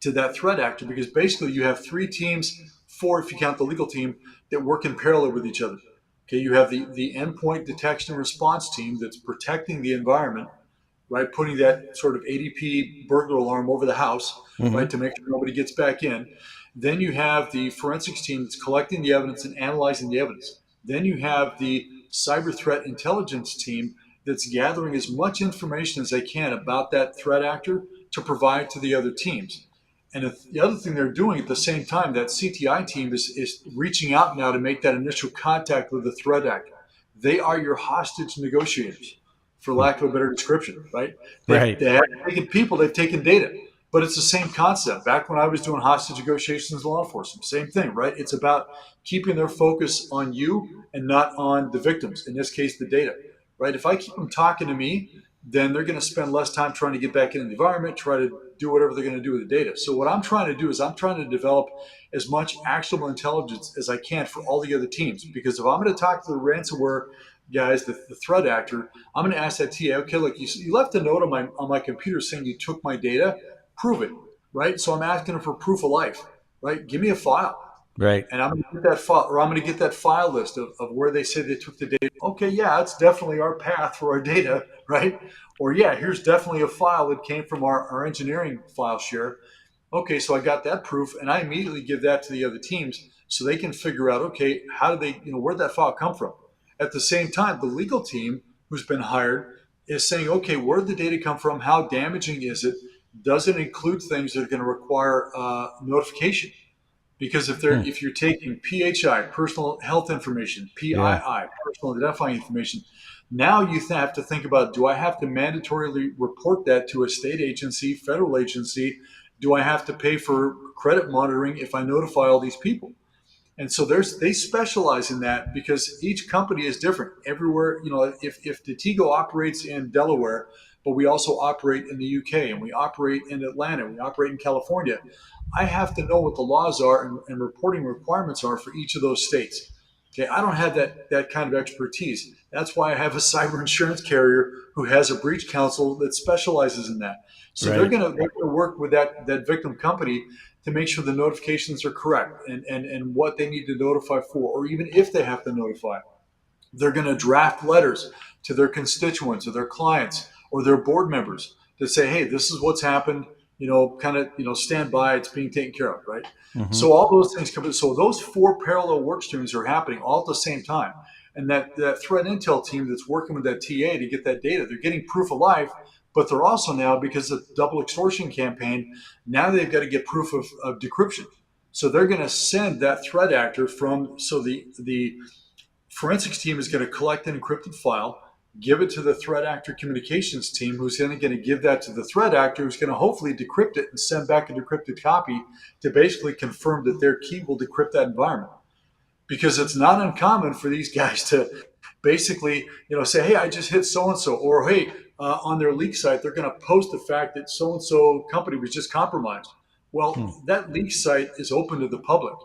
to that threat actor because basically you have 3 teams, 4 if you count the legal team, that work in parallel with each other. Okay, you have the endpoint detection and response team that's protecting the environment, right? Putting that sort of ADP burglar alarm over the house, right, to make sure nobody gets back in. Then you have the forensics team that's collecting the evidence and analyzing the evidence. Then you have the cyber threat intelligence team that's gathering as much information as they can about that threat actor to provide to the other teams. And the other thing they're doing at the same time, that CTI team is reaching out now to make that initial contact with the threat actor. They are your hostage negotiators, for lack of a better description, right? They have taken people, they've taken data, but it's the same concept. Back when I was doing hostage negotiations in law enforcement, same thing, right? It's about keeping their focus on you and not on the victims, in this case, the data, right? If I keep them talking to me, then they're going to spend less time trying to get back into the environment, try to do whatever they're going to do with the data. So what I'm trying to do is I'm trying to develop as much actionable intelligence as I can for all the other teams. Because if I'm going to talk to the ransomware guys, the threat actor, I'm going to ask that TA, okay, look, you left a note on my computer saying you took my data, prove it, right? So I'm asking for proof of life, right? Give me a file. Right. And I'm going to get that file, or I'm going to get that file list of where they say they took the data. Okay, yeah, it's definitely our path for our data, right? Or yeah, here's definitely a file that came from our engineering file share. Okay, so I got that proof, and I immediately give that to the other teams so they can figure out, okay, how did they, where'd that file come from? At the same time, the legal team who's been hired is saying, okay, where did the data come from? How damaging is it? Does it include things that are going to require notification? Because if you're taking PHI, personal health information, PII, personal identifying information, now you have to think about, do I have to mandatorily report that to a state agency, federal agency? Do I have to pay for credit monitoring if I notify all these people? And so they specialize in that because each company is different. Everywhere, if Detego operates in Delaware, but we also operate in the UK and we operate in Atlanta, we operate in California, I have to know what the laws are and reporting requirements are for each of those states. Okay, I don't have that kind of expertise. That's why I have a cyber insurance carrier who has a breach counsel that specializes in that. So they're going to work with that victim company to make sure the notifications are correct and what they need to notify for, or even if they have to notify. They're going to draft letters to their constituents or their clients or their board members to say, hey, this is what's happened, stand by, it's being taken care of, right? So all those things come in. So those 4 parallel work streams are happening all at the same time. And that threat intel team that's working with that TA to get that data, they're getting proof of life, but they're also now, because of the double extortion campaign, now they've got to get proof of decryption. So they're going to send that threat actor the forensics team is going to collect an encrypted file, give it to the threat actor communications team, who's then going to give that to the threat actor, who's going to hopefully decrypt it and send back a decrypted copy to basically confirm that their key will decrypt that environment. Because it's not uncommon for these guys to basically, say, hey, I just hit so-and-so, or hey, on their leak site, they're going to post the fact that so and so company was just compromised. Hmm. Well, that leak site is open to the public.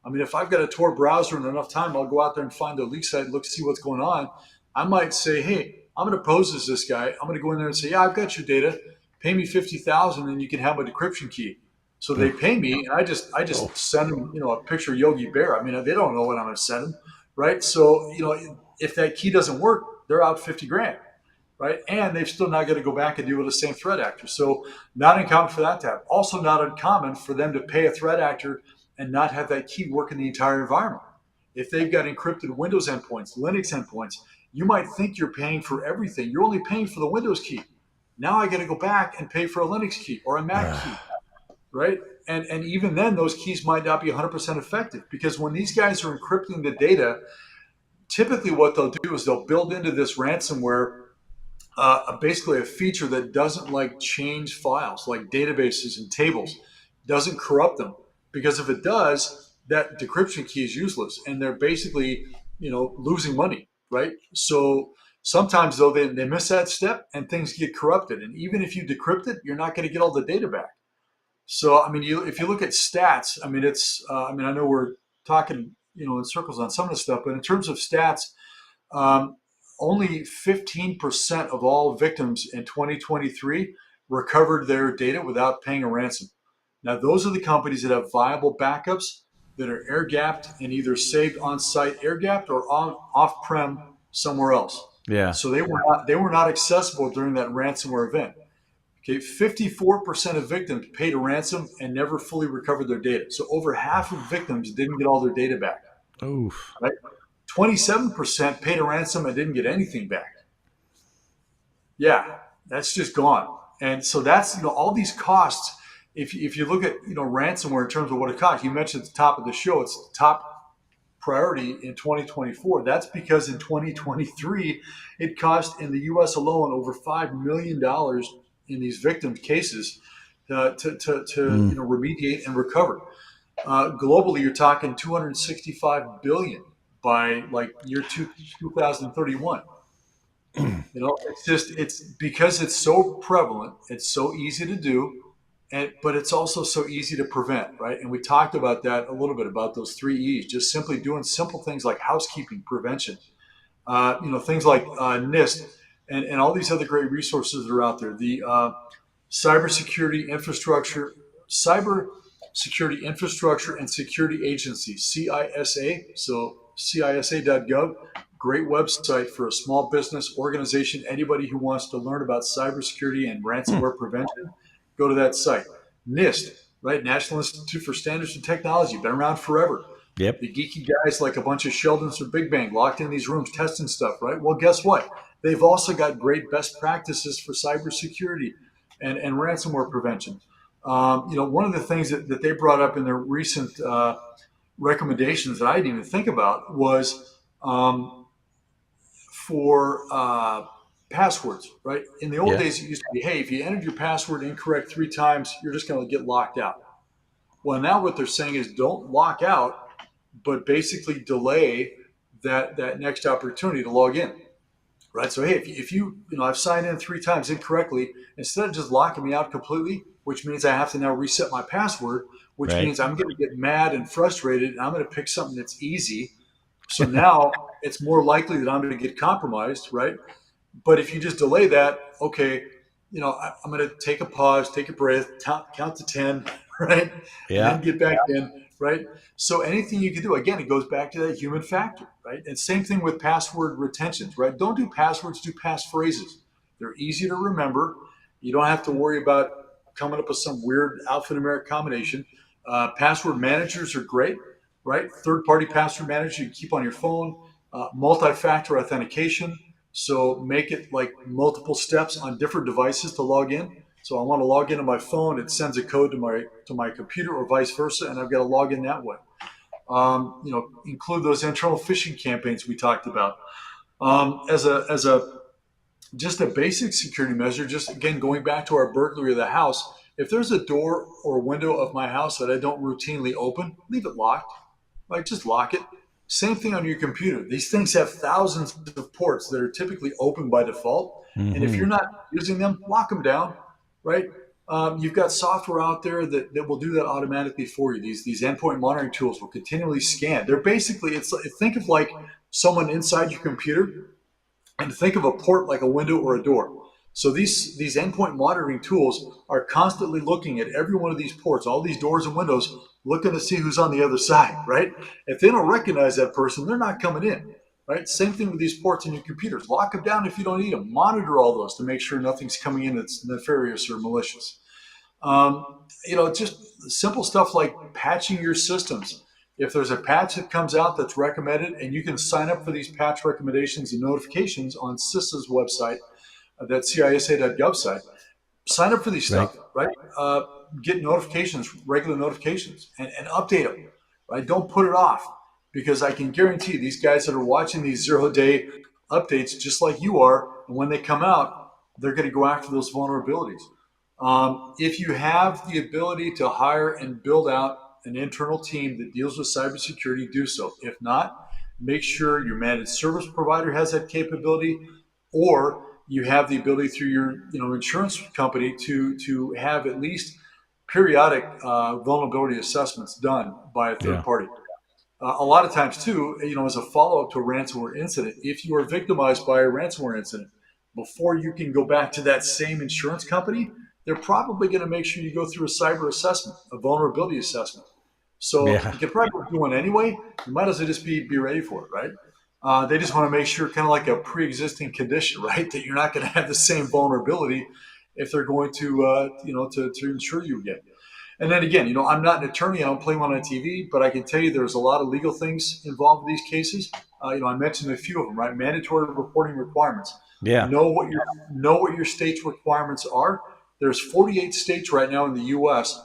I mean, if I've got a Tor browser and enough time, I'll go out there and find the leak site and look to see what's going on. I might say, hey, I'm going to pose as this guy. I'm going to go in there and say, yeah, I've got your data. Pay me 50,000, and you can have a decryption key. So they Oh. pay me, and I Oh. just send them, a picture of Yogi Bear. I mean, they don't know what I'm going to send them, right? So if that key doesn't work, they're out 50 grand, right? And they've still not got to go back and deal with the same threat actor. So not uncommon for that to happen. Also not uncommon for them to pay a threat actor and not have that key work in the entire environment. If they've got encrypted Windows endpoints, Linux endpoints, you might think you're paying for everything. You're only paying for the Windows key. Now I got to go back and pay for a Linux key or a Mac key, right? And even then, those keys might not be 100% effective because when these guys are encrypting the data, typically what they'll do is they'll build into this ransomware basically a feature that doesn't like change files like databases and tables, doesn't corrupt them, because if it does, that decryption key is useless and they're basically losing money, right? So sometimes though they miss that step and things get corrupted, and even if you decrypt it, you're not going to get all the data back. So I mean, if you look at stats, I mean I know we're talking in circles on some of the stuff, but in terms of stats, um, only 15% of all victims in 2023 recovered their data without paying a ransom. Now, those are the companies that have viable backups that are air gapped and either saved on site air gapped or on off prem somewhere else. Yeah. So they were not accessible during that ransomware event. Okay, 54% of victims paid a ransom and never fully recovered their data. So over half of victims didn't get all their data back. Oof. Right? 27% paid a ransom and didn't get anything back. Yeah, that's just gone. And so that's all these costs. If you look at ransomware in terms of what it costs, you mentioned at the top of the show, it's the top priority in 2024. That's because in 2023, it cost in the U.S. alone over $5 million in these victim cases to Mm. remediate and recover. Globally, you're talking 265 billion by like year 2031. It's because it's so prevalent, it's so easy to do, but it's also so easy to prevent, right? And we talked about that a little bit about those 3 E's, just simply doing simple things like housekeeping, prevention, things like NIST and all these other great resources that are out there. The cybersecurity infrastructure, cyber security infrastructure and security agency, CISA. So CISA.gov, great website for a small business organization. Anybody who wants to learn about cybersecurity and Hmm. ransomware prevention, go to that site. NIST, right? National Institute for Standards and Technology, been around forever. Yep. The geeky guys like a bunch of Sheldons or Big Bang locked in these rooms testing stuff, right? Well, guess what? They've also got great best practices for cybersecurity and ransomware prevention. One of the things that they brought up in their recent recommendations that I didn't even think about was for passwords, right? In the old Yeah. days, it used to be, hey, if you entered your password incorrect 3 times, you're just going to get locked out. Well, now what they're saying is don't lock out, but basically delay that next opportunity to log in, right? So hey, if I've signed in 3 times incorrectly, instead of just locking me out completely, which means I have to now reset my password, which Right. means I'm going to get mad and frustrated, and I'm going to pick something that's easy. So now it's more likely that I'm going to get compromised, right? But if you just delay that, okay, I'm going to take a pause, take a breath, count to 10, right? And Yeah. then get back in, right? So anything you can do, again, it goes back to that human factor, right? And same thing with password retentions, right? Don't do passwords, do passphrases. They're easy to remember. You don't have to worry about coming up with some weird alphanumeric combination. Password managers are great, right? Third party password manager you keep on your phone, multi factor authentication. So make it like multiple steps on different devices to log in. So I want to log into my phone, it sends a code to my computer or vice versa, and I've got to log in that way. Include those internal phishing campaigns we talked about. As a just a basic security measure, just again going back to our burglary of the house, if there's a door or window of my house that I don't routinely open, leave it locked. Like just lock it. Same thing on your computer. These things have thousands of ports that are typically open by default. And if you're Hmm. not using them, lock them down, right? You've got software out there that will do that automatically for you. These endpoint monitoring tools will continually scan. They're basically, think of like someone inside your computer and think of a port like a window or a door. So these endpoint monitoring tools are constantly looking at every one of these ports, all these doors and windows, looking to see who's on the other side, right? If they don't recognize that person, they're not coming in, right? Same thing with these ports in your computers. Lock them down if you don't need them. Monitor all those to make sure nothing's coming in that's nefarious or malicious. Just simple stuff like patching your systems. If there's a patch that comes out that's recommended, and you can sign up for these patch recommendations and notifications on CISA's website, that CISA.gov site, sign up for these Right. stuff, right? Get notifications, regular notifications, and update them, right? Don't put it off because I can guarantee these guys that are watching these 0-day updates, just like you are, and when they come out, they're going to go after those vulnerabilities. If you have the ability to hire and build out an internal team that deals with cybersecurity, do so. If not, make sure your managed service provider has that capability, or you have the ability through your insurance company to have at least periodic vulnerability assessments done by a third Yeah. party. A lot of times, too, as a follow up to a ransomware incident, if you are victimized by a ransomware incident, before you can go back to that same insurance company, they're probably going to make sure you go through a cyber assessment, a vulnerability assessment. So Yeah. you can probably do one anyway. You might as well just be ready for it, right? They just want to make sure, kind of like a pre-existing condition, right, that you're not going to have the same vulnerability if they're going to insure you again. And then again, I'm not an attorney. I don't play one on TV, but I can tell you there's a lot of legal things involved in these cases. I mentioned a few of them, right? Mandatory reporting requirements. Yeah. Know what your state's requirements are. There's 48 states right now in the U.S.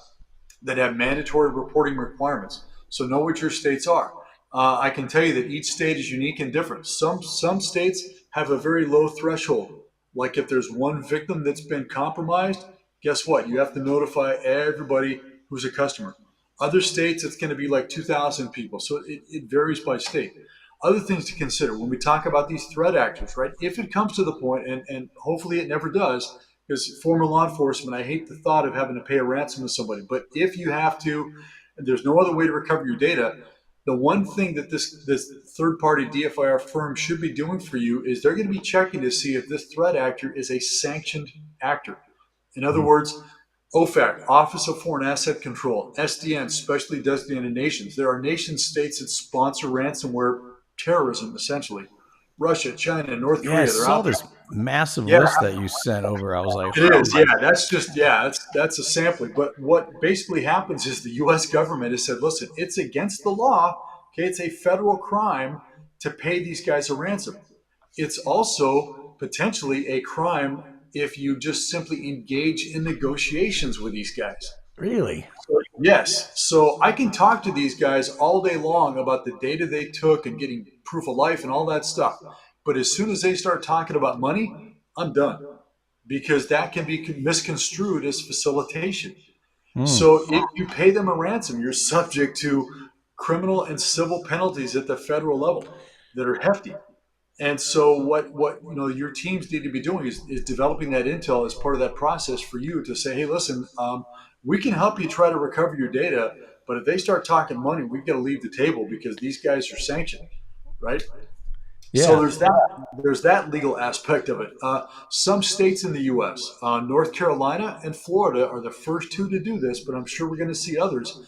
that have mandatory reporting requirements. So know what your states are. I can tell you that each state is unique and different. Some states have a very low threshold. Like if there's one victim that's been compromised, guess what? You have to notify everybody who's a customer. Other states, it's going to be like 2,000 people. So it varies by state. Other things to consider when we talk about these threat actors, right? If it comes to the point, and hopefully it never does, because former law enforcement, I hate the thought of having to pay a ransom to somebody. But if you have to, and there's no other way to recover your data, the one thing that this third party DFIR firm should be doing for you is they're going to be checking to see if this threat actor is a sanctioned actor. In other Mhm. words, OFAC, Office of Foreign Asset Control, SDN, specially designated nations. There are nation states that sponsor ransomware terrorism, essentially. Russia, China, North Yeah. I Korea, they're saw out this massive there. Yeah, list that you sent over. I was like, it oh is. my. Yeah, that's a sampling. But what basically happens is the U.S. government has said, listen, it's against the law. Okay, it's a federal crime to pay these guys a ransom. It's also potentially a crime if you just simply engage in negotiations with these guys. Really? Yes. So I can talk to these guys all day long about the data they took and getting proof of life and all that stuff. But as soon as they start talking about money, I'm done because that can be misconstrued as facilitation. Hmm. So if you pay them a ransom, you're subject to criminal and civil penalties at the federal level that are hefty. And so what your teams need to be doing is developing that intel as part of that process for you to say, hey, listen, we can help you try to recover your data, but if they start talking money, we've got to leave the table because these guys are sanctioned, right? So Yeah. there's that legal aspect of it. Some states in the U.S., North Carolina and Florida, are the first two to do this, but I'm sure we're going to see others.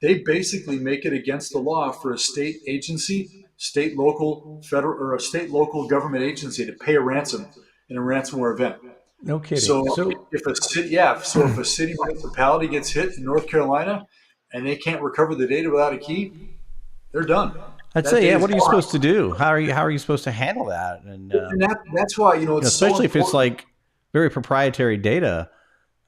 They basically make it against the law for a state agency, state, local, federal, or a state, local government agency to pay a ransom in a ransomware event. No kidding. So So if a city, yeah, so if a city municipality gets hit in North Carolina and they can't recover the data without a key, they're done. I'd That say, yeah. data is What are you gone. supposed to do? How are you supposed to handle that? And And that's why it's so especially if it's important. like very proprietary data,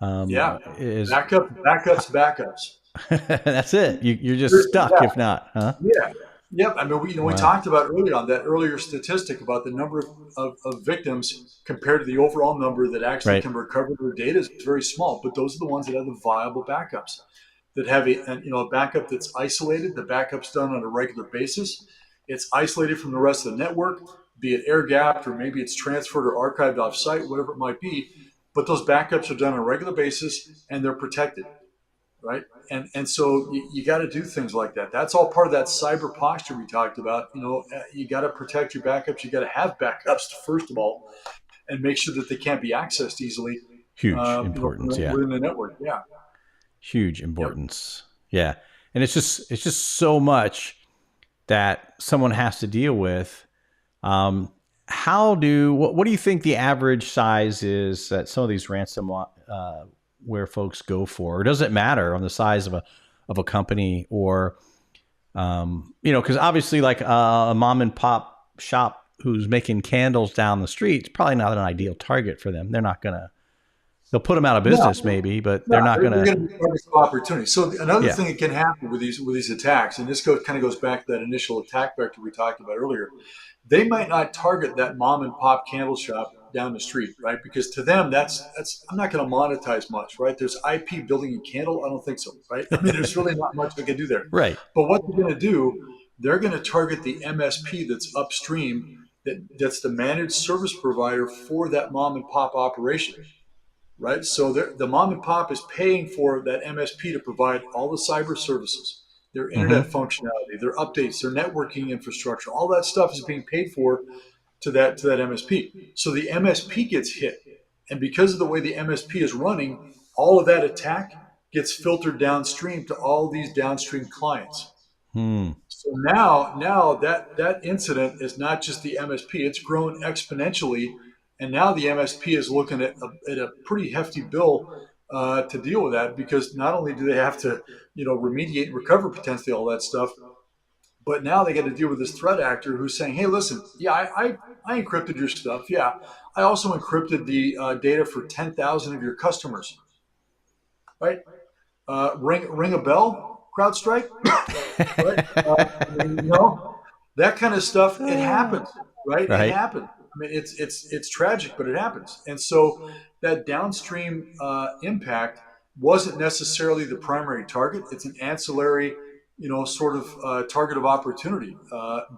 Yeah, is backups. that's it. You're just stuck Yeah, if not, huh? yeah, yep. I mean, we Wow. talked about earlier on that earlier statistic about the number of victims compared to the overall number that actually Right. can recover their data is very small. But those are the ones that have the viable backups that have a backup that's isolated. The backup's done on a regular basis. It's isolated from the rest of the network, be it air gapped or maybe it's transferred or archived off site, whatever it might be. But those backups are done on a regular basis and they're protected, right? And so you got to do things like that. That's all part of that cyber posture we talked about. You got to protect your backups. You got to have backups first of all, and make sure that they can't be accessed easily. Huge importance. Yeah. Within the network. Yeah. Huge Yep. importance. Yeah. And it's just so much that someone has to deal with. What do you think the average size is that some of these ransomware folks go for? Or does it matter on the size of a company, or because obviously like a mom and pop shop who's making candles down the street is probably not an ideal target for them. They'll put them out of No, business maybe, but no, they're not they're gonna. going to be targets of opportunity. So another Yeah. thing that can happen with these attacks, and this kind of goes back to that initial attack vector we talked about earlier. They might not target that mom and pop candle shop down the street, right? Because to them, that's I'm not going to monetize much, right? There's IP building a candle. I don't think so, right? I mean, there's really not much I can do there. Right. But what they're going to do, they're going to target the MSP that's upstream, that's the managed service provider for that mom and pop operation, right? So the mom and pop is paying for that MSP to provide all the cyber services, their internet Mm-hmm. functionality, their updates, their networking infrastructure. All that stuff is being paid for to that MSP. So the MSP gets hit, and because of the way the MSP is running, all of that attack gets filtered downstream to all these downstream clients. Hmm. So now that incident is not just the MSP; it's grown exponentially, and now the MSP is looking at a pretty hefty bill to deal with that, because not only do they have to remediate and recover potentially all that stuff, but now they got to deal with this threat actor who's saying, "Hey, listen, yeah, I encrypted your stuff. Yeah, I also encrypted the data for 10,000 of your customers. Right? Ring a bell, CrowdStrike." Right? That kind of stuff. It happens, right? It Right. happens. I mean, it's tragic, but it happens. And so that downstream impact wasn't necessarily the primary target. It's an ancillary, sort of target of opportunity.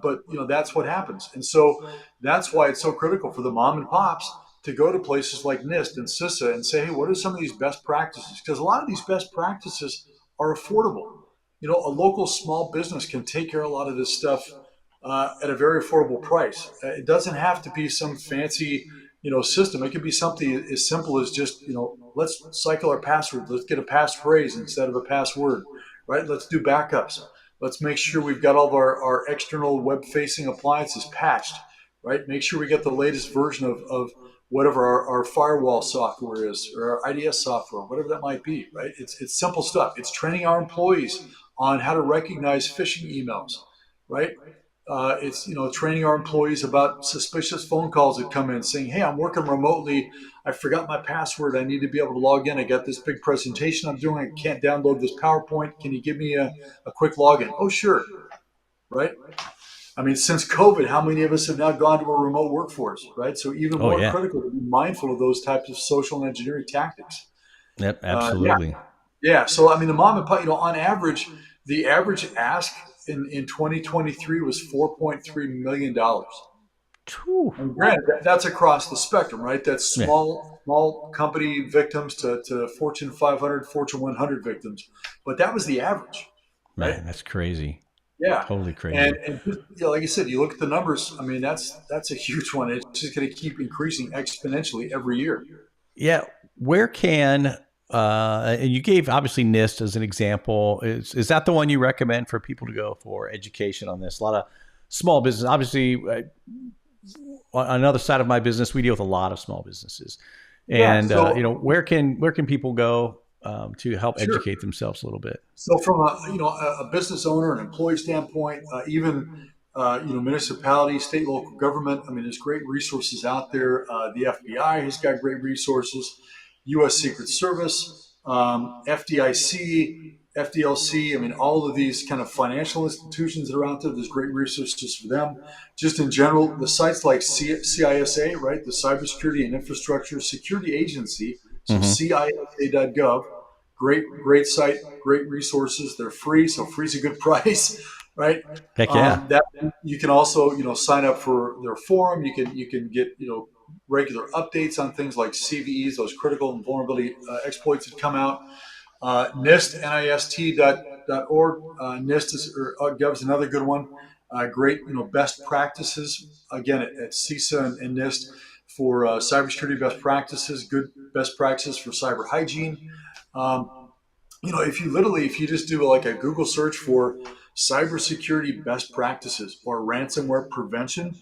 But that's what happens, and so that's why it's so critical for the mom and pops to go to places like NIST and CISA and say, hey, what are some of these best practices? Because a lot of these best practices are affordable. A local small business can take care of a lot of this stuff at a very affordable price. It doesn't have to be some fancy, system. It could be something as simple as just, let's cycle our password. Let's get a passphrase instead of a password, right? Let's do backups. Let's make sure we've got all of our external web-facing appliances patched, right? Make sure we get the latest version of whatever our firewall software is, or our IDS software, whatever that might be, right? It's simple stuff. It's training our employees on how to recognize phishing emails, right? It's training our employees about suspicious phone calls that come in saying, "Hey, I'm working remotely. I forgot my password. I need to be able to log in. I got this big presentation I'm doing. I can't download this PowerPoint. Can you give me a quick login?" Oh, sure, right? I mean, since COVID, how many of us have now gone to a remote workforce, right? So even Oh more yeah. critical to be mindful of those types of social engineering tactics. Yep. Yeah, Absolutely. yeah. So I mean, the mom and pop, on average, the average ask in 2023 was $4.3 million. Whew. And granted, that's across the spectrum, right? That's Yeah. small company victims to Fortune 500, Fortune 100 victims, but that was the average, right? Man, that's crazy. Yeah, Totally and crazy. just, like I said, you look at the numbers. I mean, that's a huge one. It's just going to keep increasing exponentially every year. Yeah. Where can and you gave obviously NIST as an example. Is that the one you recommend for people to go for education on this? A lot of small business. Obviously, on another side of my business, we deal with a lot of small businesses, Yeah. and where can people go to help Sure. educate themselves a little bit? So from a business owner, an employee standpoint, even municipality, state, local government. I mean, there's great resources out there. The FBI has got great resources. U.S. Secret Service, FDIC, FDLC. I mean, all of these kind of financial institutions that are out there. There's great resources for them. Just in general, the sites like CISA, right, the Cybersecurity and Infrastructure Security Agency. So Mm-hmm. CISA.gov. Great site, great resources. They're free, so free's a good price. right? Heck yeah. That you can also sign up for their forum. You can get regular updates on things like CVEs, those critical and vulnerability exploits that come out. NIST, NIST.org. NIST Gov is another good one. Great, best practices again at CISA and NIST for cybersecurity best practices. Good best practices for cyber hygiene. Um, if you just do like a Google search for cybersecurity best practices or ransomware prevention,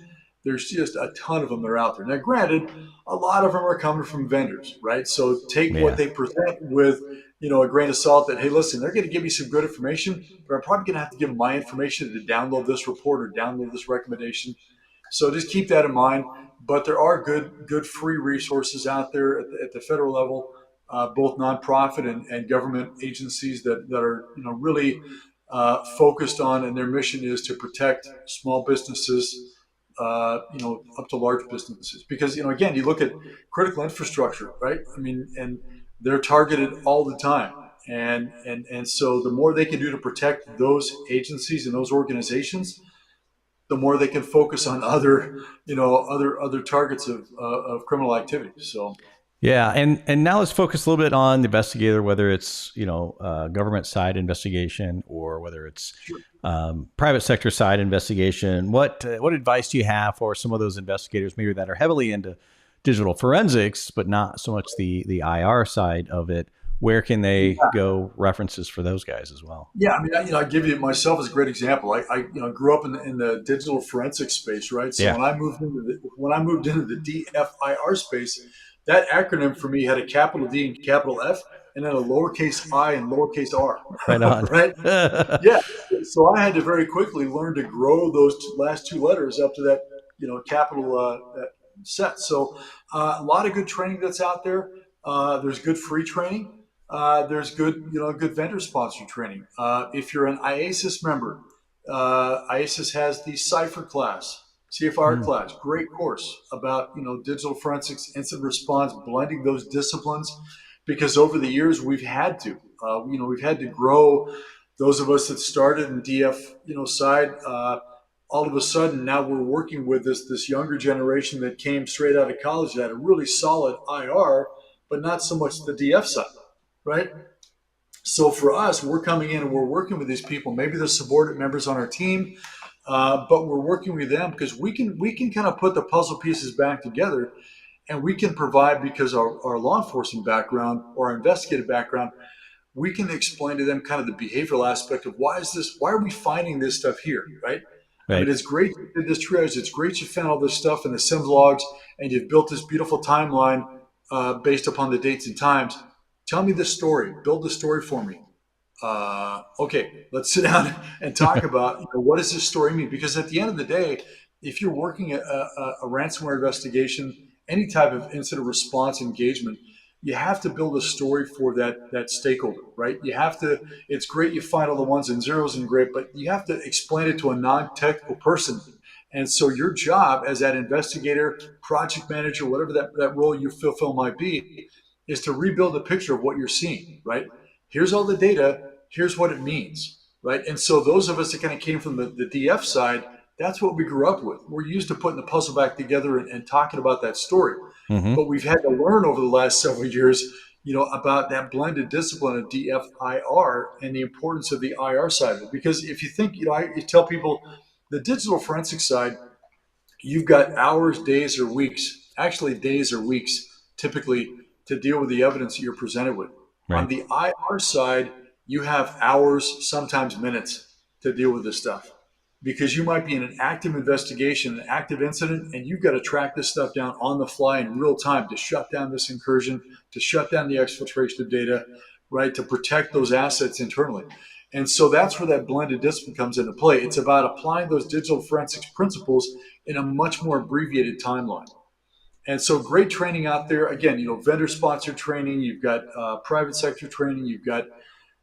there's just a ton of them that are out there. Now, granted, a lot of them are coming from vendors, right? So take what Yeah. they present with, a grain of salt. That, hey, listen, they're going to give me some good information, but I'm probably going to have to give them my information to download this report or download this recommendation. So just keep that in mind. But there are good free resources out there at the federal level, both nonprofit and government agencies that are really focused on, and their mission is to protect small businesses, up to large businesses. Because again, you look at critical infrastructure, right? I mean, and they're targeted all the time. And so the more they can do to protect those agencies and those organizations, the more they can focus on other targets of criminal activity. So Yeah, and now let's focus a little bit on the investigator, whether it's government side investigation or whether it's sure. private sector side investigation. What advice do you have for some of those investigators maybe that are heavily into digital forensics, but not so much the IR side of it? Where can they go? References for those guys as well. Yeah, I mean, I give you myself as a great example. I grew up in the digital forensics space, right? So Yeah, when I moved into the DFIR space, that acronym for me had a capital D and capital F, and then a lowercase I and lowercase R, right on. right? Yeah. So I had to very quickly learn to grow those last two letters up to that, capital that set. So a lot of good training that's out there. There's good free training. There's good vendor sponsored training. If you're an IASIS member, IASIS has the Cipher class, CFR Hmm. class, great course about digital forensics, incident response, blending those disciplines. Because over the years we've had to grow. Those of us that started in DF side, all of a sudden now we're working with this younger generation that came straight out of college that had a really solid IR, but not so much the DF side, right? So for us, we're coming in and we're working with these people. Maybe they're subordinate members on our team, but we're working with them because we can kind of put the puzzle pieces back together, and we can provide, because our law enforcement background or our investigative background, we can explain to them kind of the behavioral aspect of why are we finding this stuff here, right? I mean, Right. it's great you did this triage. It's great you found all this stuff in the SIMS logs, and you've built this beautiful timeline based upon the dates and times. Tell me the story. Build the story for me. Okay, let's sit down and talk about what does this story mean? Because at the end of the day, if you're working a ransomware investigation, any type of incident response engagement, you have to build a story for that stakeholder, right? You have to. It's great you find all the ones and zeros and great, but you have to explain it to a non-technical person. And so your job as that investigator, project manager, whatever that role you fulfill might be, is to rebuild a picture of what you're seeing, right? Here's all the data. Here's what it means, right? And so those of us that kind of came from the DF side, that's what we grew up with. We're used to putting the puzzle back together and talking about that story. Hmm. But we've had to learn over the last several years, about that blended discipline of DFIR and the importance of the IR side of it. Because if you think, I tell people the digital forensic side, you've got hours, days, or weeks, actually days or weeks, typically, to deal with the evidence that you're presented with. On Right. the IR side, you have hours, sometimes minutes, to deal with this stuff. Because you might be in an active investigation, an active incident, and you've got to track this stuff down on the fly in real time to shut down this incursion, to shut down the exfiltration of data, right, to protect those assets internally. And so that's where that blended discipline comes into play. It's about applying those digital forensics principles in a much more abbreviated timeline. And so great training out there. Again, vendor sponsored training, you've got private sector training, you've got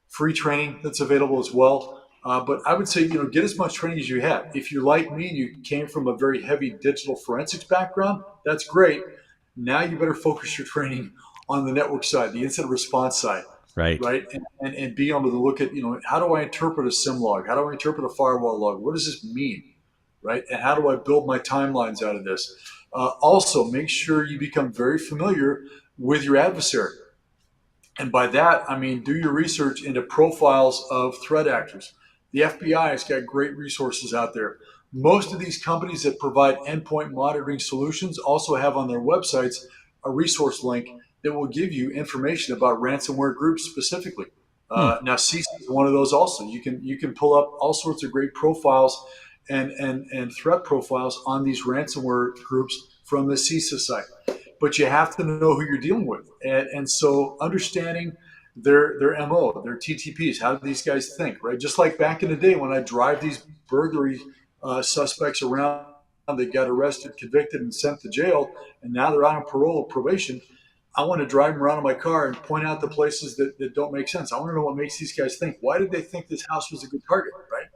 free training that's available as well. But I would say, get as much training as you have. If you're like me and you came from a very heavy digital forensics background, that's great. Now you better focus your training on the network side, the incident response side. Right. right? And being able to look at, how do I interpret a SIM log? How do I interpret a firewall log? What does this mean, right? And how do I build my timelines out of this? Also, make sure you become very familiar with your adversary. And by that, I mean, do your research into profiles of threat actors. The FBI has got great resources out there. Most of these companies that provide endpoint monitoring solutions also have on their websites a resource link that will give you information about ransomware groups specifically. Hmm. Now, CISA is one of those also. You can pull up all sorts of great profiles and threat profiles on these ransomware groups from the CISA site, but you have to know who you're dealing with. And so understanding their MO, their TTPs, how do these guys think, right? Just like back in the day when I drive these burglary suspects around, they got arrested, convicted, and sent to jail, and now they're on parole or probation. I want to drive them around in my car and point out the places that don't make sense. I want to know what makes these guys think. Why did they think this house was a good target, right?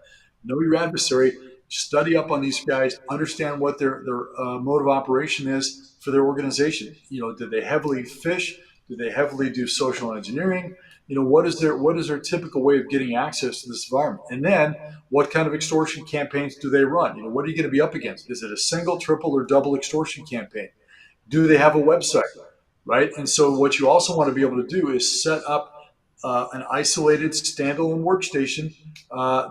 Know your adversary, study up on these guys, understand what their mode of operation is for their organization. Did they heavily phish? Do they heavily do social engineering? What is their typical way of getting access to this environment? And then what kind of extortion campaigns do they run? What are you going to be up against? Is it a single, triple, or double extortion campaign? Do they have a website? Right? And so what you also want to be able to do is set up an isolated standalone workstation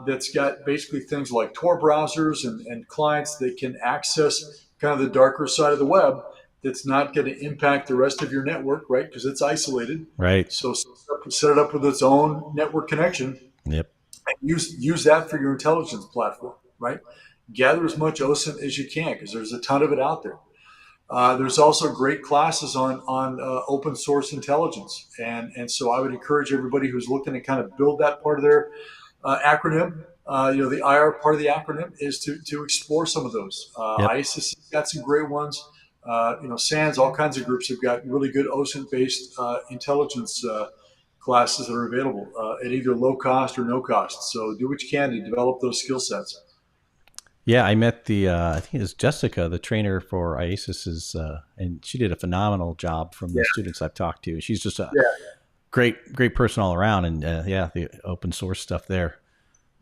that's got basically things like Tor browsers and clients that can access kind of the darker side of the web that's not going to impact the rest of your network, right? Because it's isolated. Right. So set it up with its own network connection. Yep. And use that for your intelligence platform, right? Gather as much OSINT as you can because there's a ton of it out there. There's also great classes on open source intelligence, and so I would encourage everybody who's looking to kind of build that part of their acronym. The IR part of the acronym is to explore some of those. Yep. ISIS has got some great ones. SANS, all kinds of groups have got really good OSINT-based intelligence classes that are available at either low cost or no cost. So do what you can to develop those skill sets. Yeah, I met I think it's Jessica, the trainer for IASIS, and she did a phenomenal job from the students I've talked to. She's just a great person all around, and the open source stuff there.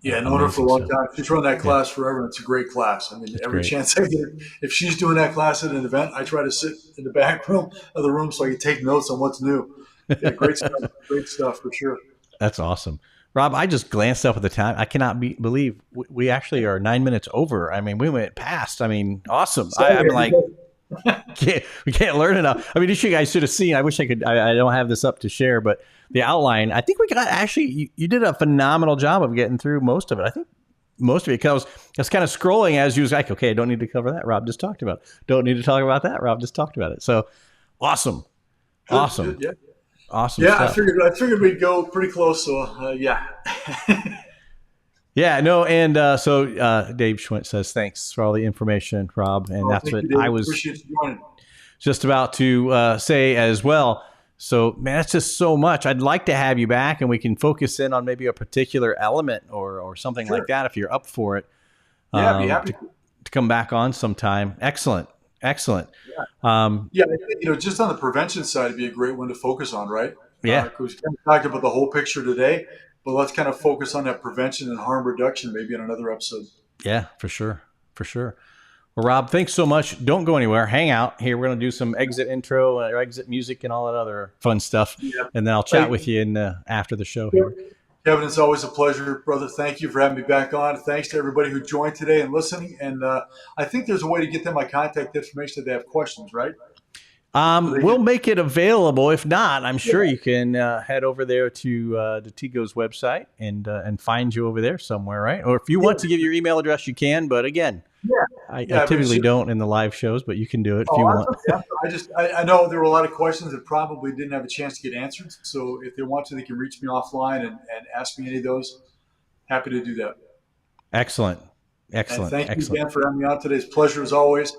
Yeah, known her for a long time. She's run that class forever, and it's a great class. I mean, every chance I get, if she's doing that class at an event, I try to sit in the back room of the room so I can take notes on what's new. Yeah, great stuff for sure. That's awesome. Rob, I just glanced up at the time. I cannot believe we actually are 9 minutes over. I mean, we went past. I mean, awesome. I'm like, we can't learn enough. I mean, you guys should have seen. I wish I could. I don't have this up to share, but the outline. I think we got actually. You did a phenomenal job of getting through most of it. I think most of it because I was kind of scrolling as you was like, okay, I don't need to cover that. Rob just talked about it. Don't need to talk about that. Rob just talked about it. So awesome, awesome. Good, yeah. Awesome. Yeah, stuff. I figured we'd go pretty close. So yeah. Yeah, no, and so Dave Schwint says thanks for all the information, Rob, and that's what I was just about to say as well. So, man, that's just so much. I'd like to have you back, and we can focus in on maybe a particular element or something like that if you're up for it. Yeah, I'd be happy to come back on sometime. Excellent. Yeah, I think, just on the prevention side, it'd be a great one to focus on, right? Yeah. Because we kind of talked about the whole picture today, but let's kind of focus on that prevention and harm reduction maybe in another episode. Yeah, for sure. Well, Rob, thanks so much. Don't go anywhere. Hang out here. We're going to do some exit intro, or exit music, and all that other fun stuff. Yeah. And then I'll chat with you after the show here. Kevin, it's always a pleasure, brother. Thank you for having me back on. Thanks to everybody who joined today and listening. And I think there's a way to get them my contact information if they have questions, right? We'll make it available. If not, I'm sure you can head over there to Detego's website and find you over there somewhere, right? Or if you want to give your email address, you can. But again, I typically don't in the live shows, but you can do it if you want. I know there were a lot of questions that probably didn't have a chance to get answered. So if they want to, they can reach me offline and ask me any of those. Happy to do that. Excellent. And thank you again for having me on today. It's a pleasure as always.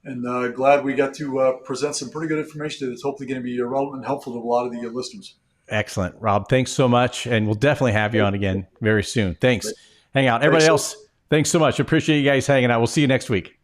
And glad we got to present some pretty good information that's hopefully going to be relevant and helpful to a lot of the listeners. Excellent. Rob, thanks so much. And we'll definitely have you on again very soon. Thanks. Hang out. Everybody else, thanks so much. Appreciate you guys hanging out. We'll see you next week.